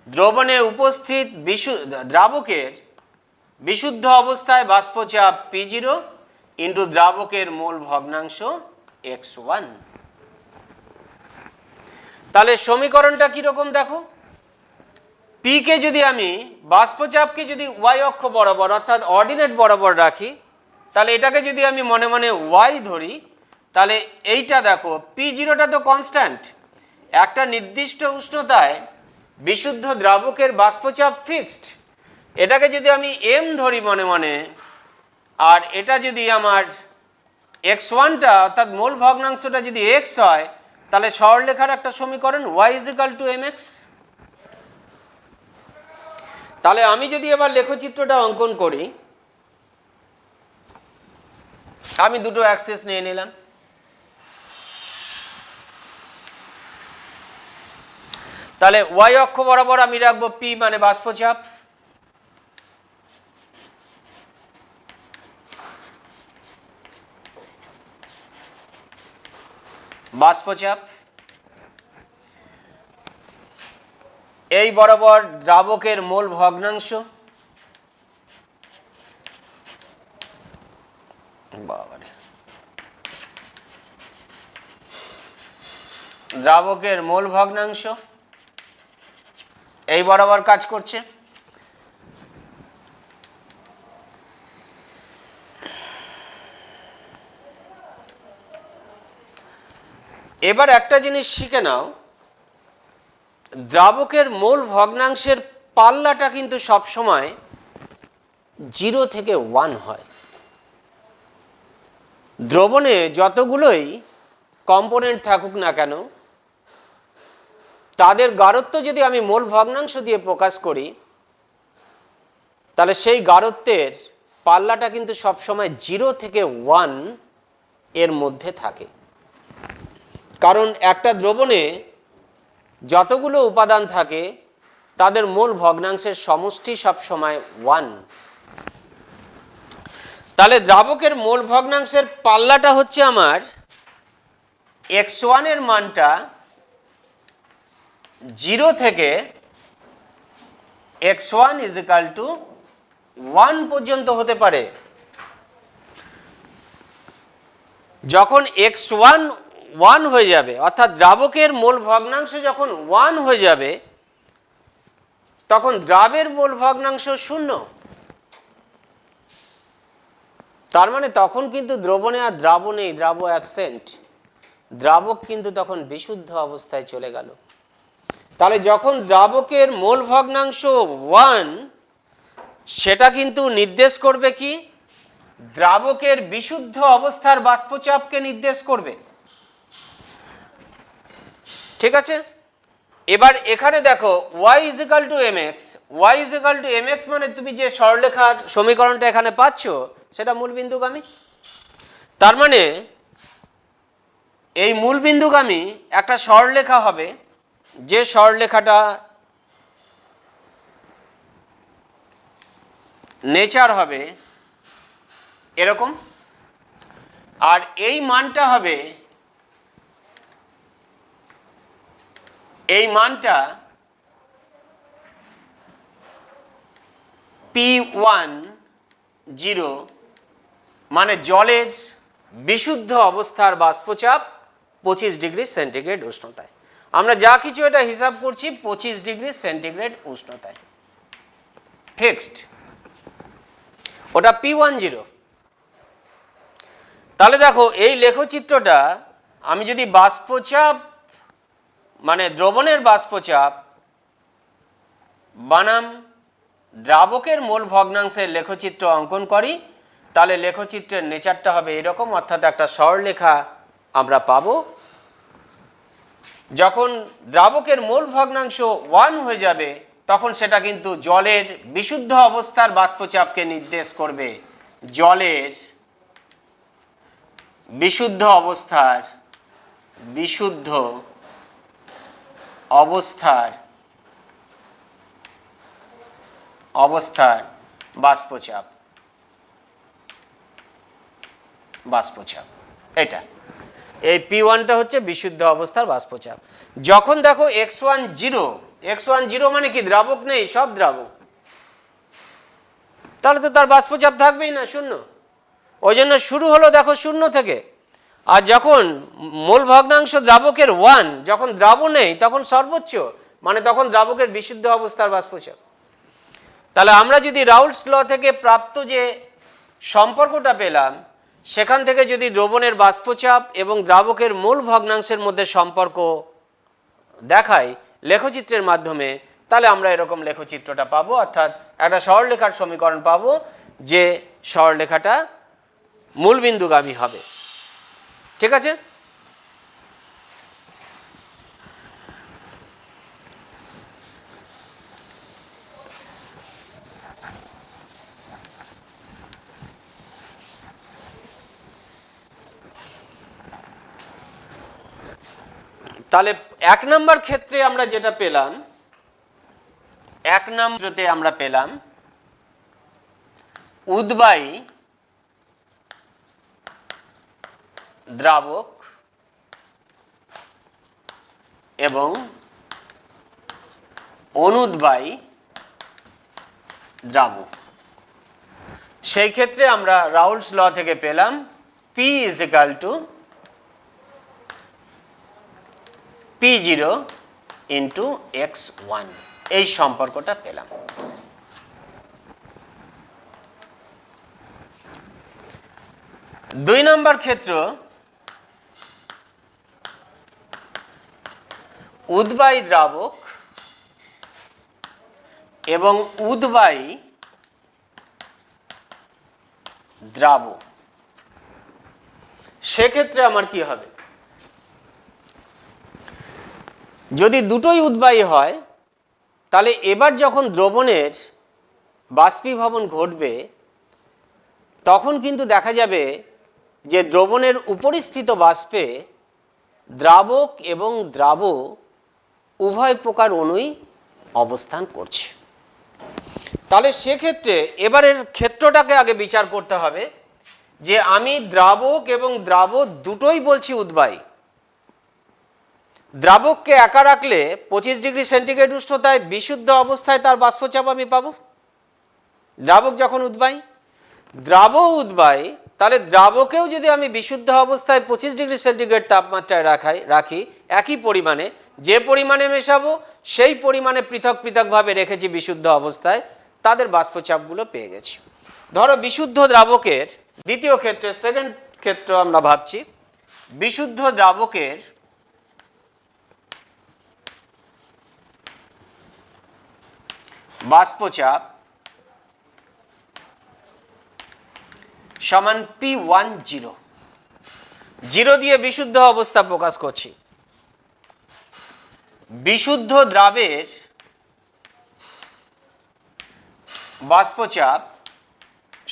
দ্রবণে উপস্থিত দ্রাবকের বিশুদ্ধ অবস্থায় বাষ্পচাপ P0 ইন্টু দ্রাবকের মোল ভগ্নাংশ x1। তাহলে সমীকরণটা কিরকম দেখো, P কে যদি আমি বাষ্পচাপকে যদি y অক্ষ বরাবর অর্থাৎ অর্ডিনেট বরাবর রাখি, তাহলে এটাকে যদি আমি মনে মনে y ধরি, তাহলে এইটা দেখো P0টা তো কনস্ট্যান্ট, একটা নির্দিষ্ট উষ্ণতায় বিশুদ্ধ দ্রাবকের বাষ্পচাপ ফিক্সড, এটাকে যদি আমি m ধরি মনে মনে, আর এটা যদি আমার x1টা অর্থাৎ মোল ভগ্নাংশটা যদি x হয়, তাহলে সরলরেখার একটা সমীকরণ y is equal two mx। তাহলে আমি যদি এবার লেখচিত্রটা অঙ্কন করি, আমি দুটো অ্যাক্সিস নিয়ে নিলাম, তাহলে y অক্ষ বরাবর আমি রাখবো P মানে বাষ্পচাপ, বাষ্পচাপ, এই বরাবর দ্রাবকের মোল ভগ্নাংশ, বাবারে দ্রাবকের মোল ভগ্নাংশ এই বরাবর কাজ করছে। এবার একটা জিনিস শিখে নাও, দ্রাবকের মোল ভগ্নাংশের পাল্লাটা কিন্তু সব সময় 0 থেকে 1 হয়। দ্রবণে যতগুলোই কম্পোনেন্ট থাকুক না কেন, তাদের গাঢ়ত্ব যদি আমি মোল ভগ্নাংশ দিয়ে প্রকাশ করি, তাহলে সেই গাঢ়ত্বের পাল্লাটা কিন্তু সবসময় 0 থেকে 1 এর মধ্যে থাকে। কারণ একটা দ্রবণে যতগুলো উপাদান থাকে তাদের মোল ভগ্নাংশের সমষ্টি সবসময় 1। তাহলে দ্রাবকের মোল ভগ্নাংশের পাল্লাটা হচ্ছে আমার x1 এর মানটা 0 থেকে x1 = 1 পর্যন্ত হতে পারে। যখন x1 1 হয়ে যাবে, অর্থাৎ দ্রাবকের মোল ভগ্নাংশ যখন 1 হয়ে যাবে, তখন দ্রাবের মোল ভগ্নাংশ 0। তার মানে তখন কিন্তু দ্রবণে আর দ্রাব নেই, দ্রাব অ্যাবসেন্ট। দ্রাবক কিন্তু তখন বিশুদ্ধ অবস্থায় চলে গেল। তাহলে যখন দ্রাবকের মোল ভগ্নাংশ 1, সেটা কিন্তু নির্দেশ করবে কি? দ্রাবকের বিশুদ্ধ অবস্থার বাষ্পচাপকে নির্দেশ করবে। ঠিক আছে, এবার এখানে দেখো y = mx। y = mx মানে তুমি যে সরলরেখার সমীকরণটা এখানে পাচ্ছ সেটা মূলবিন্দুগামী। তার মানে এই মূলবিন্দুগামী একটা সরলরেখা হবে, যে সরলরেখাটা নেচার হবে এরকম, আর এই মানটা হবে, এই মানটা P10 মানে জলের বিশুদ্ধ অবস্থার বাষ্পচাপ 25 ডিগ্রি সেন্টিগ্রেড উষ্ণতায়। আমরা যা কিছু এটা হিসাব করছি 25 ডিগ্রি সেন্টিগ্রেড উষ্ণতায় ফিক্সড, ওটা P10। তাহলে দেখো এই লেখচিত্রটা আমি যদি বাষ্পচাপ মানে দ্রবণের বাষ্পচাপ বনাম দ্রাবকের মোল ভগ্নাংশের লেখচিত্র অঙ্কন করি, তাহলে লেখচিত্রের নেচারটা হবে এরকম, অর্থাৎ একটা সরলরেখা আমরা পাবো। যখন দ্রাবকের মোল ভগ্নাংশ 1 হয়ে যাবে তখন সেটা কিন্তু জলের বিশুদ্ধ অবস্থার বাষ্পচাপকে নির্দেশ করবে। জলের বিশুদ্ধ অবস্থার বাষ্পচাপ এটা এই P1টা হচ্ছে বিশুদ্ধ অবস্থার বাষ্পচাপ। যখন দেখো x1 0 মানে কি? দ্রাবক নেই, সব দ্রাবক, তাহলে তো তার বাষ্পচাপ থাকবেই না, 0। ওই জন্য শুরু হলো দেখো 0 থেকে। আর যখন মোল ভগ্নাংশ দ্রাবকের 1, যখন দ্রাব নেই তখন সর্বোচ্চ, মানে তখন দ্রাবকের বিশুদ্ধ অবস্থার বাষ্পচাপ। তাহলে আমরা যদি রাউল্টস ল থেকে প্রাপ্ত যে সম্পর্কটা পেলাম, সেখান থেকে যদি দ্রবণের বাষ্পচাপ এবং দ্রাবকের মূল ভগ্নাংশের মধ্যে সম্পর্ক দেখাই লেখচিত্রের মাধ্যমে, তাহলে আমরা এরকম লেখচিত্রটা পাবো, অর্থাৎ একটা সরলরেখার সমীকরণ পাবো, যে সরলরেখাটা মূলবিন্দুগামী হবে। ঠিক আছে, তাহলে 1 নম্বর ক্ষেত্রে আমরা যেটা পেলাম, 1 নম্বরতে আমরা পেলাম উদ্বায়ী দ্রাবক এবং অনুদ্বায়ী দ্রাবক। সেই ক্ষেত্রে আমরা রাউল্টস ল থেকে পেলাম P = P0 × x1, এই সম্পর্কটা পেলাম। দুই নম্বর ক্ষেত্র উদ্বায়ী দ্রাবক এবং উদ্বায়ী দ্রাবক। সেক্ষেত্রে আমার কি হবে? যদি দুটোই উদ্বায়ী হয়, তাহলে এবার যখন দ্রবণের বাষ্পীভবন ঘটবে তখন কিন্তু দেখা যাবে যে দ্রবণের উপরিস্থিত বাষ্পে দ্রাবক এবং দ্রাব উভয় প্রকার অণুই অবস্থান করছে। তাহলে সেক্ষেত্রে এবারের ক্ষেত্রটাকে আগে বিচার করতে হবে যে আমি দ্রাবক এবং দ্রাব দুটোই বলছি উদ্বায়ী। দ্রাবককে একা রাখলে 25 ডিগ্রি সেন্টিগ্রেড উষ্ণতায় বিশুদ্ধ অবস্থায় তার বাষ্পচাপ আমি পাবো। দ্রাবক যখন উদ্বায়ী, দ্রাব উদ্বায়ী, তাহলে দ্রাবকেও যদি আমি বিশুদ্ধ অবস্থায় 25 ডিগ্রি সেন্টিগ্রেড তাপমাত্রায় রাখি একই পরিমাণে, যে পরিমাণে মেশাবো সেই পরিমাণে পৃথক পৃথকভাবে রেখেছি বিশুদ্ধ অবস্থায়, তাদের বাষ্পচাপগুলো পেয়ে গেছি। ধরো বিশুদ্ধ দ্রাবকের দ্বিতীয় ক্ষেত্রে, সেকেন্ড ক্ষেত্র আমরা ভাবছি, বিশুদ্ধ দ্রাবকের বাষ্পচাপ সমান P10, জিরো দিয়ে বিশুদ্ধ অবস্থা প্রকাশ করছি। বিশুদ্ধ দ্রাবের বাষ্পচাপ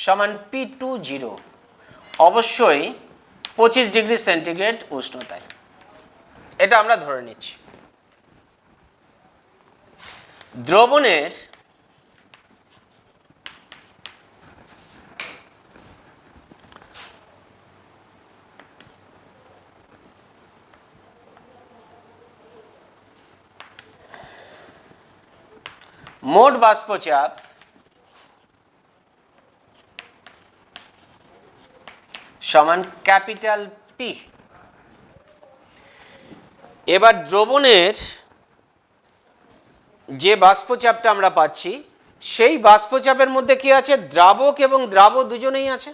সমান P20, অবশ্যই 25 ডিগ্রি সেন্টিগ্রেড উষ্ণতায়। এটা আমরা ধরে নিচ্ছি। দ্রবণের মোট বাষ্পচাপ সমান ক্যাপিটাল পি। এবার দ্রবণের যে বাষ্পচাপটা আমরা পাচ্ছি সেই বাষ্পচাপের মধ্যে কি আছে? দ্রাবক এবং দ্রাব দুজনেই আছে।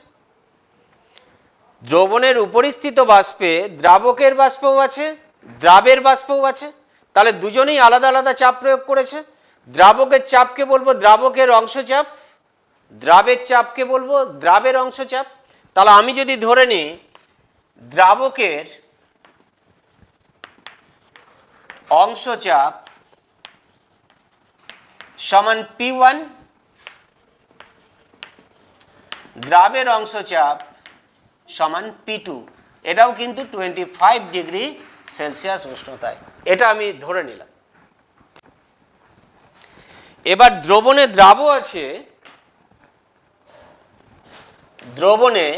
দ্রবণের উপরিস্থিত বাষ্পে দ্রাবকের বাষ্পও আছে, দ্রাবের বাষ্পও আছে। তাহলে দুজনেই আলাদা আলাদা চাপ প্রয়োগ করেছে। দ্রাবকের চাপকে বলবো দ্রাবকের অংশচাপ, দ্রাবের চাপকে বলবো দ্রাবের অংশচাপ। তাহলে আমি যদি ধরে নিই দ্রাবকের অংশচাপ সমান P1, দ্রাবের অংশচাপ সমান P2, এটাও কিন্তু 25 ডিগ্রি সেলসিয়াস উষ্ণতায়। এটা আমি ধরে নিলাম। এবার দ্রবণে দ্রাব আছে, দ্রবণে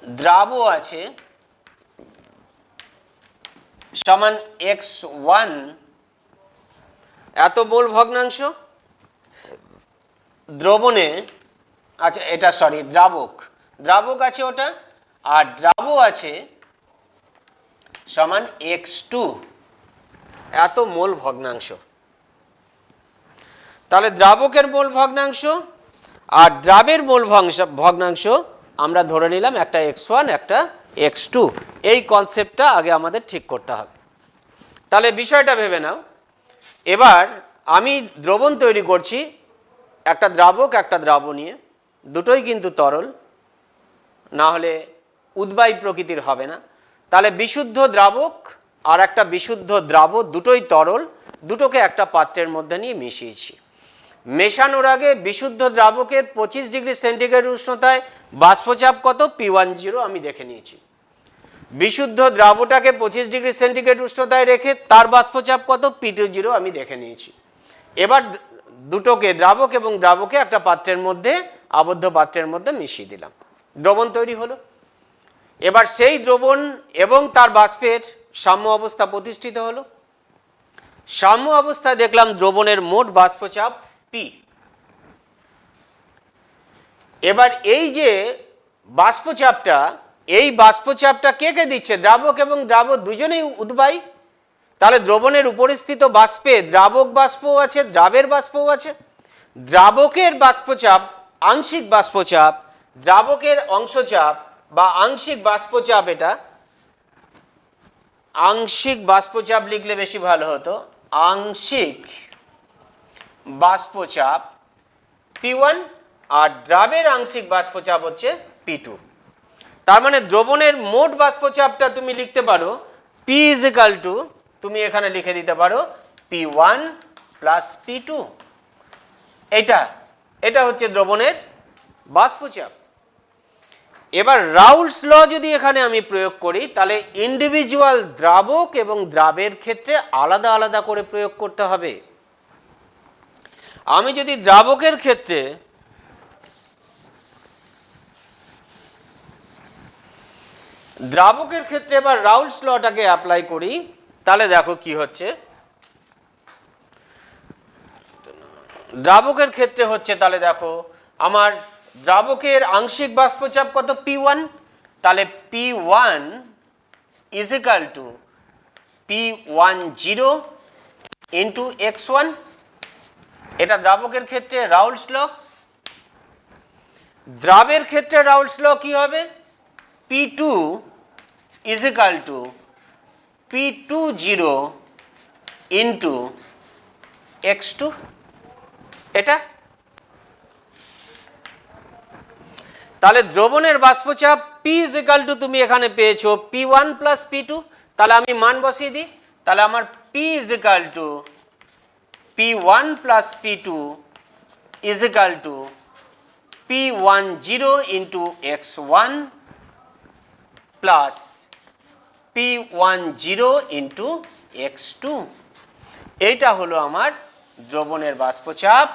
দ্রাব আছে সমান X1 এত মোল ভগ্নাংশ। দ্রবণে আচ্ছা এটা সরি দ্রাবক আছে ওটা, আর দ্রাব আছে সমান X2 এত মোল ভগ্নাংশ। তাহলে দ্রাবকের মোল ভগ্নাংশ আর দ্রাবের মোল ভগ্নাংশ আমরা ধরে নিলাম একটা X1 একটা X2। এই কনসেপ্টটা আগে আমাদের ঠিক করতে হবে। তাহলে বিষয়টা ভেবে নাও। এবার আমি দ্রবণ তৈরি করছি একটা দ্রাবক একটা দ্রাব নিয়ে, দুটোই কিন্তু তরল, না হলে উদ্বায়ী প্রকৃতির হবে না। তাহলে বিশুদ্ধ দ্রাবক আর একটা বিশুদ্ধ দ্রাব দুটোই তরল, দুটোকে একটা পাত্রের মধ্যে নিয়ে মিশিয়েছি। মেশানোর আগে বিশুদ্ধ দ্রাবকের 25 ডিগ্রি সেন্টিগ্রেড উষ্ণতায় বাষ্পচাপ কত P10 আমি দেখে নিয়েছি। বিশুদ্ধ দ্রাবটাকে 25 ডিগ্রি সেন্টিগ্রেড উষ্ণতায় রেখে তার বাষ্পচাপ কত P20 আমি দেখে নিয়েছি। এবার দুটোকে দ্রাবক এবং দ্রাবকে একটা পাত্রের মধ্যে, আবদ্ধ পাত্রের মধ্যে মিশিয়ে দিলাম, দ্রবণ তৈরি হলো। এবার সেই দ্রবণ এবং তার বাষ্পের সাম্য অবস্থা প্রতিষ্ঠিত হলো। সাম্য অবস্থায় দেখলাম দ্রবণের মোট বাষ্পচাপ P। এবার এই যে বাষ্পচাপটা, এই বাষ্পচাপটা কে কে দিচ্ছে? দ্রাবক এবং দ্রাব দুজনেই উদ্বায়ী। তাহলে দ্রবণের উপরিস্থিত বাষ্পে দ্রাবক বাষ্পও আছে, দ্রাবের বাষ্পও আছে। দ্রাবকের বাষ্পচাপ আংশিক বাষ্পচাপ, দ্রাবকের অংশচাপ বা আংশিক বাষ্পচাপ, এটা আংশিক বাষ্পচাপ লিখলে বেশি ভালো হতো। আংশিক বাষ্পচাপ P1 আর দ্রাবের আংশিক বাষ্পচাপ হচ্ছে P2। তার মানে দ্রবণের মোট বাষ্পচাপটা তুমি লিখতে পারো P = তুমি এখানে লিখে দিতে পারো P1 প্লাস P2। এটা হচ্ছে দ্রবণের বাষ্পচাপ। এবার রাউলস ল যদি এখানে আমি প্রয়োগ করি তাহলে ইন্ডিভিজুয়াল দ্রাবক এবং দ্রাবের ক্ষেত্রে আলাদা আলাদা করে প্রয়োগ করতে হবে। আমি যদি দ্রাবকের ক্ষেত্রে এবার রাউলস লটাকে অ্যাপ্লাই করি তাহলে দেখো কি হচ্ছে। দ্রাবকের ক্ষেত্রে হচ্ছে তাহলে দেখো আমার দ্রাবকের আংশিক বাষ্পচাপ কত P1, তাহলে P1 is equal two P10 into x1, এটা দ্রাবকের ক্ষেত্রে রাউলস ল। দ্রাবের ক্ষেত্রে রাউলস ল কি হবে? P2 is equal two P20 into x2, এটা। তাহলে দ্রবণের বাষ্পচাপ P ইজ ইকাল টু তুমি এখানে পেয়েছো P1 প্লাস P2, তাহলে আমি মান বসিয়ে দিই, তাহলে আমার P is equal two P1 plus P2 is equal two P10 into x1 plus P10 into x2। এইটা হলো আমার দ্রবণের বাষ্পচাপ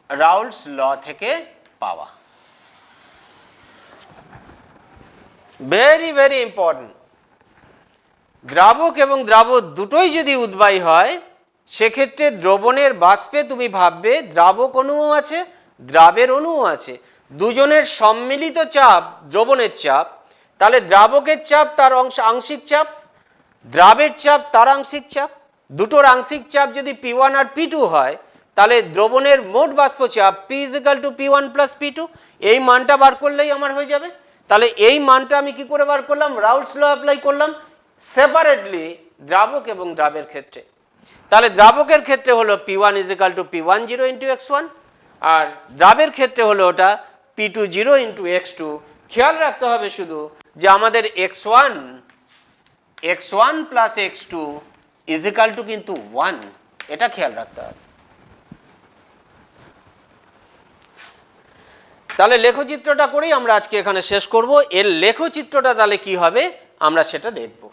রাউলস ল থেকে পাওয়া। Very very important. দ্রাবক এবং দ্রাবক দুটোই যদি উদ্বায়ী হয় সেক্ষেত্রে দ্রবণের বাষ্পে তুমি ভাববে দ্রাবক অণুও আছে, দ্রাবের অণুও আছে, দুজনের সম্মিলিত চাপ দ্রবণের চাপ। তাহলে দ্রাবকের চাপ তার আংশিক চাপ, দ্রাবের চাপ তার আংশিক চাপ, দুটোর আংশিক চাপ যদি P1 আর P2 হয় তাহলে দ্রবণের মোট বাষ্পচাপ P is equal two P1 plus P2, এই মানটা বার করলেই আমার হয়ে যাবে। তাহলে এই মানটা আমি কি করে বার করলাম? রাউলস ল অ্যাপ্লাই করলাম সেপারেটলি দ্রাবক এবং দ্রাবের ক্ষেত্রে। তাহলে দ্রাবকের ক্ষেত্রে হলো P1 is equal two P10 into x1, আর দ্রাবের ক্ষেত্রে হলো ওটা P20 ইন্টু x2। খেয়াল রাখতে হবে শুধু যে আমাদের x1 plus x2 is equal two কিন্তু 1, এটা খেয়াল রাখতে হবে। তাহলে লেখচিত্রটা করেই আমরা আজকে এখানে শেষ করব। এর লেখচিত্রটা তাহলে কি হবে আমরা সেটা দেখব।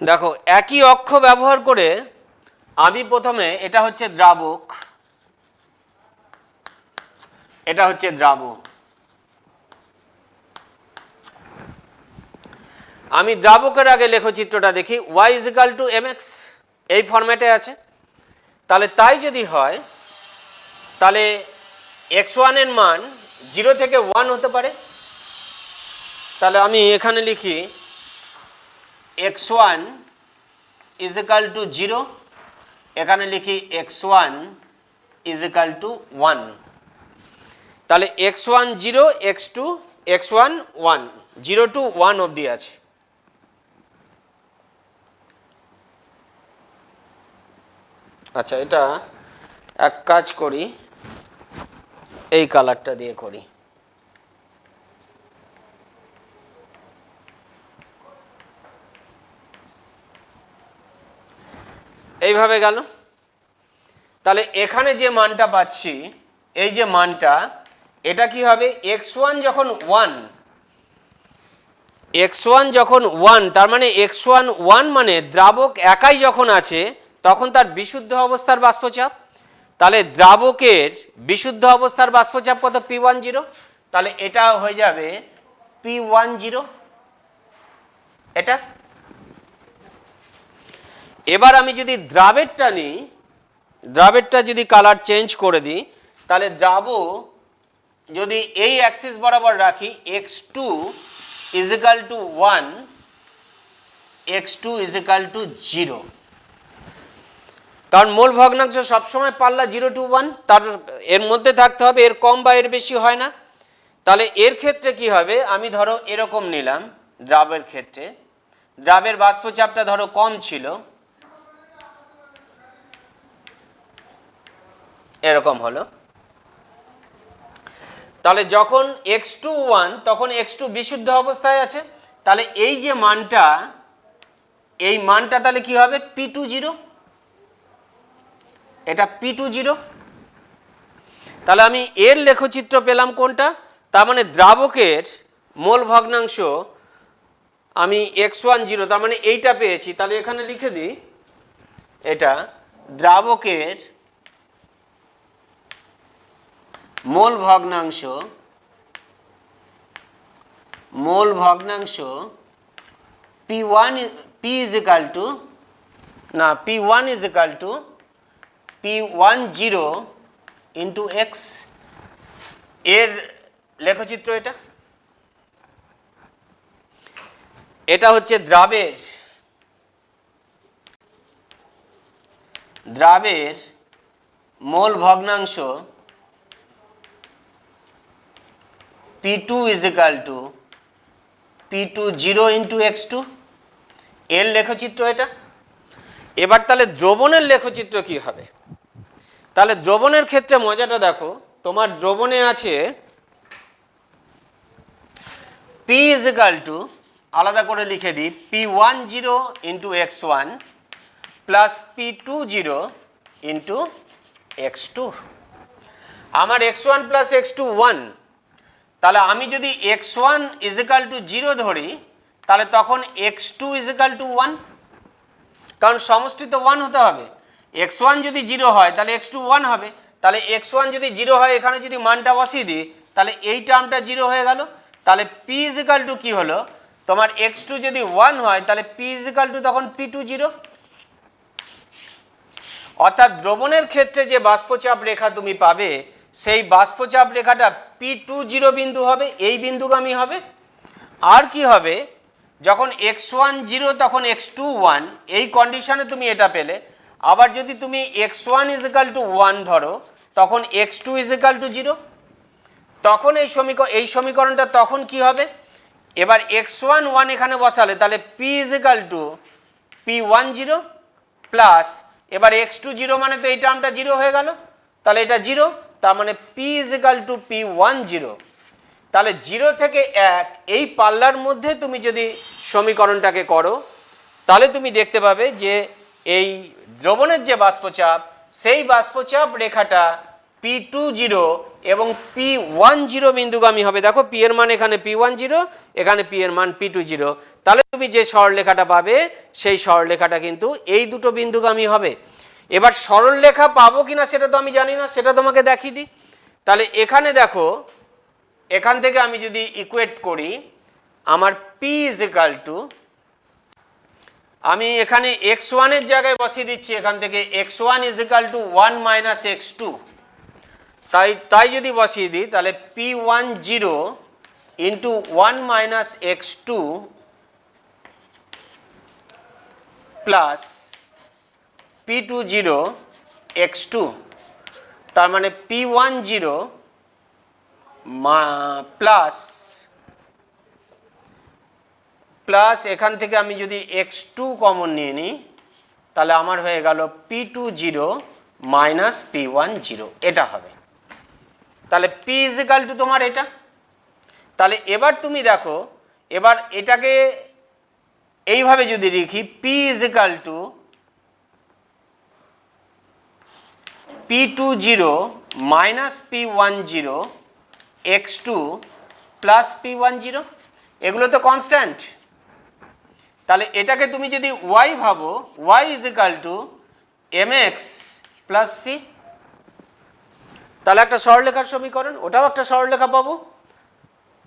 দেখো একই অক্ষ ব্যবহার করে আমি প্রথমে, এটা হচ্ছে দ্রাবক, এটা হচ্ছে দ্রাবক, আমি দ্রাবকের আগে লেখচিত্রটা দেখি y is equal two mx, এই ফরম্যাটে আছে। তাহলে তাই যদি হয় তাহলে x1 এর মান 0 থেকে 1 হতে পারে। তাহলে আমি এখানে লিখি x1 ইজ ইকাল টু 0, এখানে লিখি x1 ইজ ইকাল টু 1। তাহলে x1 0, x1 1, 0 to 1 অবধি আছে। আচ্ছা, এটা এক কাজ করি, এই কালারটা দিয়ে করি। এইভাবে গেল। তাহলে এখানে যে মানটা পাচ্ছি, এই যে মানটা, এটা কি হবে? x1 যখন 1, তার মানে x1 1 মানে দ্রাবক একাই যখন আছে তখন তার বিশুদ্ধ অবস্থার বাষ্পচাপ। তাহলে দ্রাবকের বিশুদ্ধ অবস্থার বাষ্পচাপ কত? P10। তাহলে এটা হয়ে যাবে P10, এটা। এবার আমি যদি দ্রাবেরটা নিই, দ্রাবেরটা যদি কালার চেঞ্জ করে দিই, তাহলে দ্রাব যদি এই অ্যাক্সিস বরাবর রাখি x2 is equal two 1, x2 is equal two 0, কারণ মোল ভগ্নাংশ সবসময় পাল্লা 0 to 1, তার এর মধ্যে থাকতে হবে, এর কম বা এর বেশি হয় না। তাহলে এর ক্ষেত্রে কি হবে, আমি ধরো এরকম নিলাম, দ্রাবের ক্ষেত্রে দ্রাবের বাষ্পচাপটা ধরো কম ছিল, এরকম হলো। তাহলে যখন x2 1 তখন x2 বিশুদ্ধ অবস্থায় আছে, তাহলে এই যে মানটা, এই মানটা তাহলে কি হবে p2 0, এটা p2 0। তাহলে আমি এর লেখচিত্র পেলাম কোনটা, তার মানে দ্রাবকের মোল ভগ্নাংশ আমি x1 0, তার মানে এইটা পেয়েছি। তাহলে এখানে লিখে দিই, এটা দ্রাবকের মোল ভগ্নাংশ, মোল ভগ্নাংশ p1 p is equal to না p1 is equal to p1 0 into x, এর লেখচিত্র এটা। এটা হচ্ছে দ্রাবের, দ্রাবের মোল ভগ্নাংশ p2 is equal to p2 0 into x2, এর লেখচিত্র এটা। এবার তাহলে দ্রবণের লেখচিত্র কি হবে, তাহলে দ্রবণের ক্ষেত্রে মজাটা দেখো, তোমার দ্রবণে আছে p is equal to, আলাদা করে লিখে দিই, p1 0 into x1 plus p2 0 into x2। আমার x1 প্লাস x2 1, তাহলে আমি যদি x1 is equal to 0 ধরি, তাহলে তখন x2 is equal to 1, কারণ সমষ্টি তো 1 হতে হবে। x1 যদি 0 হয় তাহলে x2 1 হবে, তাহলে x1 যদি 0 হয়, এখানে যদি মানটা বসিয়ে দিই, তাহলে এই টার্মটা 0 হয়ে গেল। তাহলে p is equal to কি হলো, তোমার x2 যদি 1 হয় তাহলে p is equal to তখন p2 0। অর্থাৎ দ্রবণের ক্ষেত্রে যে বাষ্পচাপ রেখা তুমি পাবে, সেই বাষ্পচাপ রেখাটা p2 0 বিন্দু হবে, এই বিন্দুগামী হবে। আর কি হবে, যখন x1 0 তখন x2 1, এই কন্ডিশনে তুমি এটা পেলে। আবার যদি তুমি x1 is equal to 1 ধরো, তখন x2 is equal to 0, তখন এই সমীকরণটা তখন কি হবে, এবার x1 1 এখানে বসালে তাহলে p is equal to p1 0 plus, এবার x2 0 মানে তো এই টার্মটা 0 হয়ে গেল, তাহলে এটা 0, তার মানে p is equal to p1 0। তাহলে 0 থেকে 1 এই পাল্লার মধ্যে তুমি যদি সমীকরণটাকে করো, তাহলে তুমি দেখতে পাবে যে এই দ্রবণের যে বাষ্পচাপ, সেই বাষ্পচাপ রেখাটা p2 0 এবং p1 0 বিন্দুগামী হবে। দেখো p এর মান এখানে p1 0, এখানে p এর মান p2 0। তাহলে তুমি যে সরলরেখাটা পাবে, সেই সরলরেখাটা কিন্তু এই দুটো বিন্দুগামী হবে। এবার সরলরেখা পাবো কিনা সেটা তো আমি জানি না, সেটা তোমাকে দেখিয়ে দিই। তাহলে এখানে দেখো, এখান থেকে আমি যদি ইকুয়েট করি, আমার p is equal to, আমি এখানে x1 এর জায়গায় বসিয়ে দিচ্ছি, এখান থেকে x1 is equal to 1 minus x2, তাই যদি বসিয়ে দিই, তাহলে p1 0 into 1 minus x2 plus p2 0 x2, তার মানে p1 0 প্লাস এখান থেকে আমি যদি x2 কমন নিয়ে নিই, তাহলে আমার হয়ে গেল p2 0 মাইনাস p1 0, এটা হবে। তাহলে p is equal to তোমার এটা। তাহলে এবার তুমি দেখো, এবার এটাকে এইভাবে যদি লিখি, p is equal to p2 0 minus p1 0 x2 plus p1 0, এগুলো তো কনস্ট্যান্ট। তাহলে এটাকে তুমি যদি y ভাবো, y is equal to mx plus c, তাহলে একটা সরলরেখার সমীকরণ, ওটাও একটা সরলরেখা পাবো।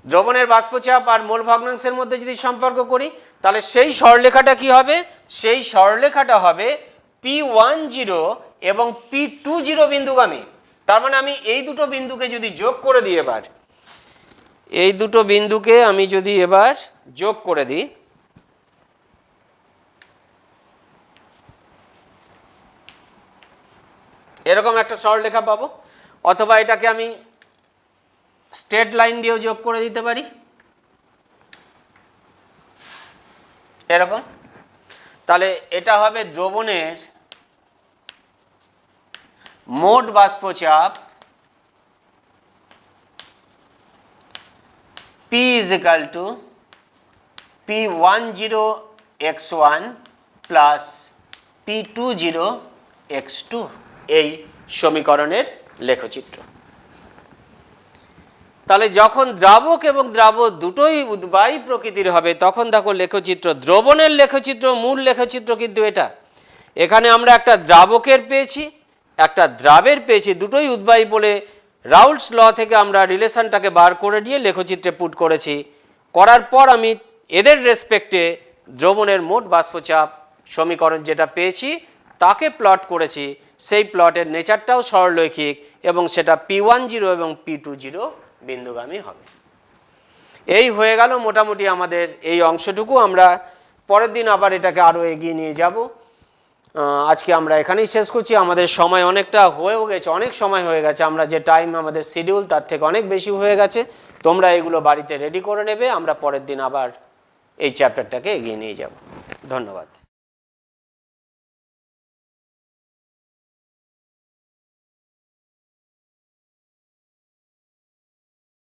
দ্রবণের বাষ্পচাপ আর মোল ভগ্নাংশের মধ্যে যদি সম্পর্ক করি, তাহলে সেই সরলরেখাটা কি হবে? সেই সরলরেখাটা হবে P10 এবং P20 বিন্দুগামী। তার মানে আমি এই দুটো বিন্দুকে যদি যোগ করে দিই, এবার এই দুটো বিন্দুকে আমি যদি এবার যোগ করে দিই, এরকম একটা সরলরেখা পাবো, অথবা এটাকে আমি স্ট্রেট লাইন দিয়েও যোগ করে দিতে পারি, এরকম। তাহলে এটা হবে দ্রবণের মোট বাষ্পচাপ P = P10x1 প্লাস P20x2, এই সমীকরণের লেখচিত্র। তাহলে যখন দ্রাবক এবং দ্রাবক দুটোই উদ্বায়ী প্রকৃতির হবে তখন দেখো লেখচিত্র, দ্রবণের লেখচিত্র, মূল লেখচিত্র কিন্তু এটা। এখানে আমরা একটা দ্রাবকের পেয়েছি, একটা দ্রাবের পেয়েছি, দুটোই উদ্বায়ী বলে রাউল্টস ল থেকে আমরা রিলেশনটাকে বার করে নিয়ে লেখচিত্রে পুট করেছি। করার পর আমি এদের রেসপেক্টে দ্রবণের মোট বাষ্পচাপ সমীকরণ যেটা পেয়েছি তাকে প্লট করেছি। সেই প্লটের নেচারটাও সরলরৈখিক এবং সেটা P10 এবং P20 বিন্দুগামী হবে। এই হয়ে গেল মোটামুটি আমাদের এই অংশটুকু। আমরা পরের দিন আবার এটাকে আরও এগিয়ে নিয়ে যাব। আজকে আমরা এখানেই শেষ করছি, আমাদের সময় অনেকটা হয়েও গেছে, অনেক সময় হয়ে গেছে, আমরা যে টাইম আমাদের শিডিউল তার থেকে অনেক বেশি হয়ে গেছে। তোমরা এগুলো বাড়িতে রেডি করে নেবে, আমরা পরের দিন আবার এই চ্যাপ্টারটাকে এগিয়ে নিয়ে যাব। ধন্যবাদ।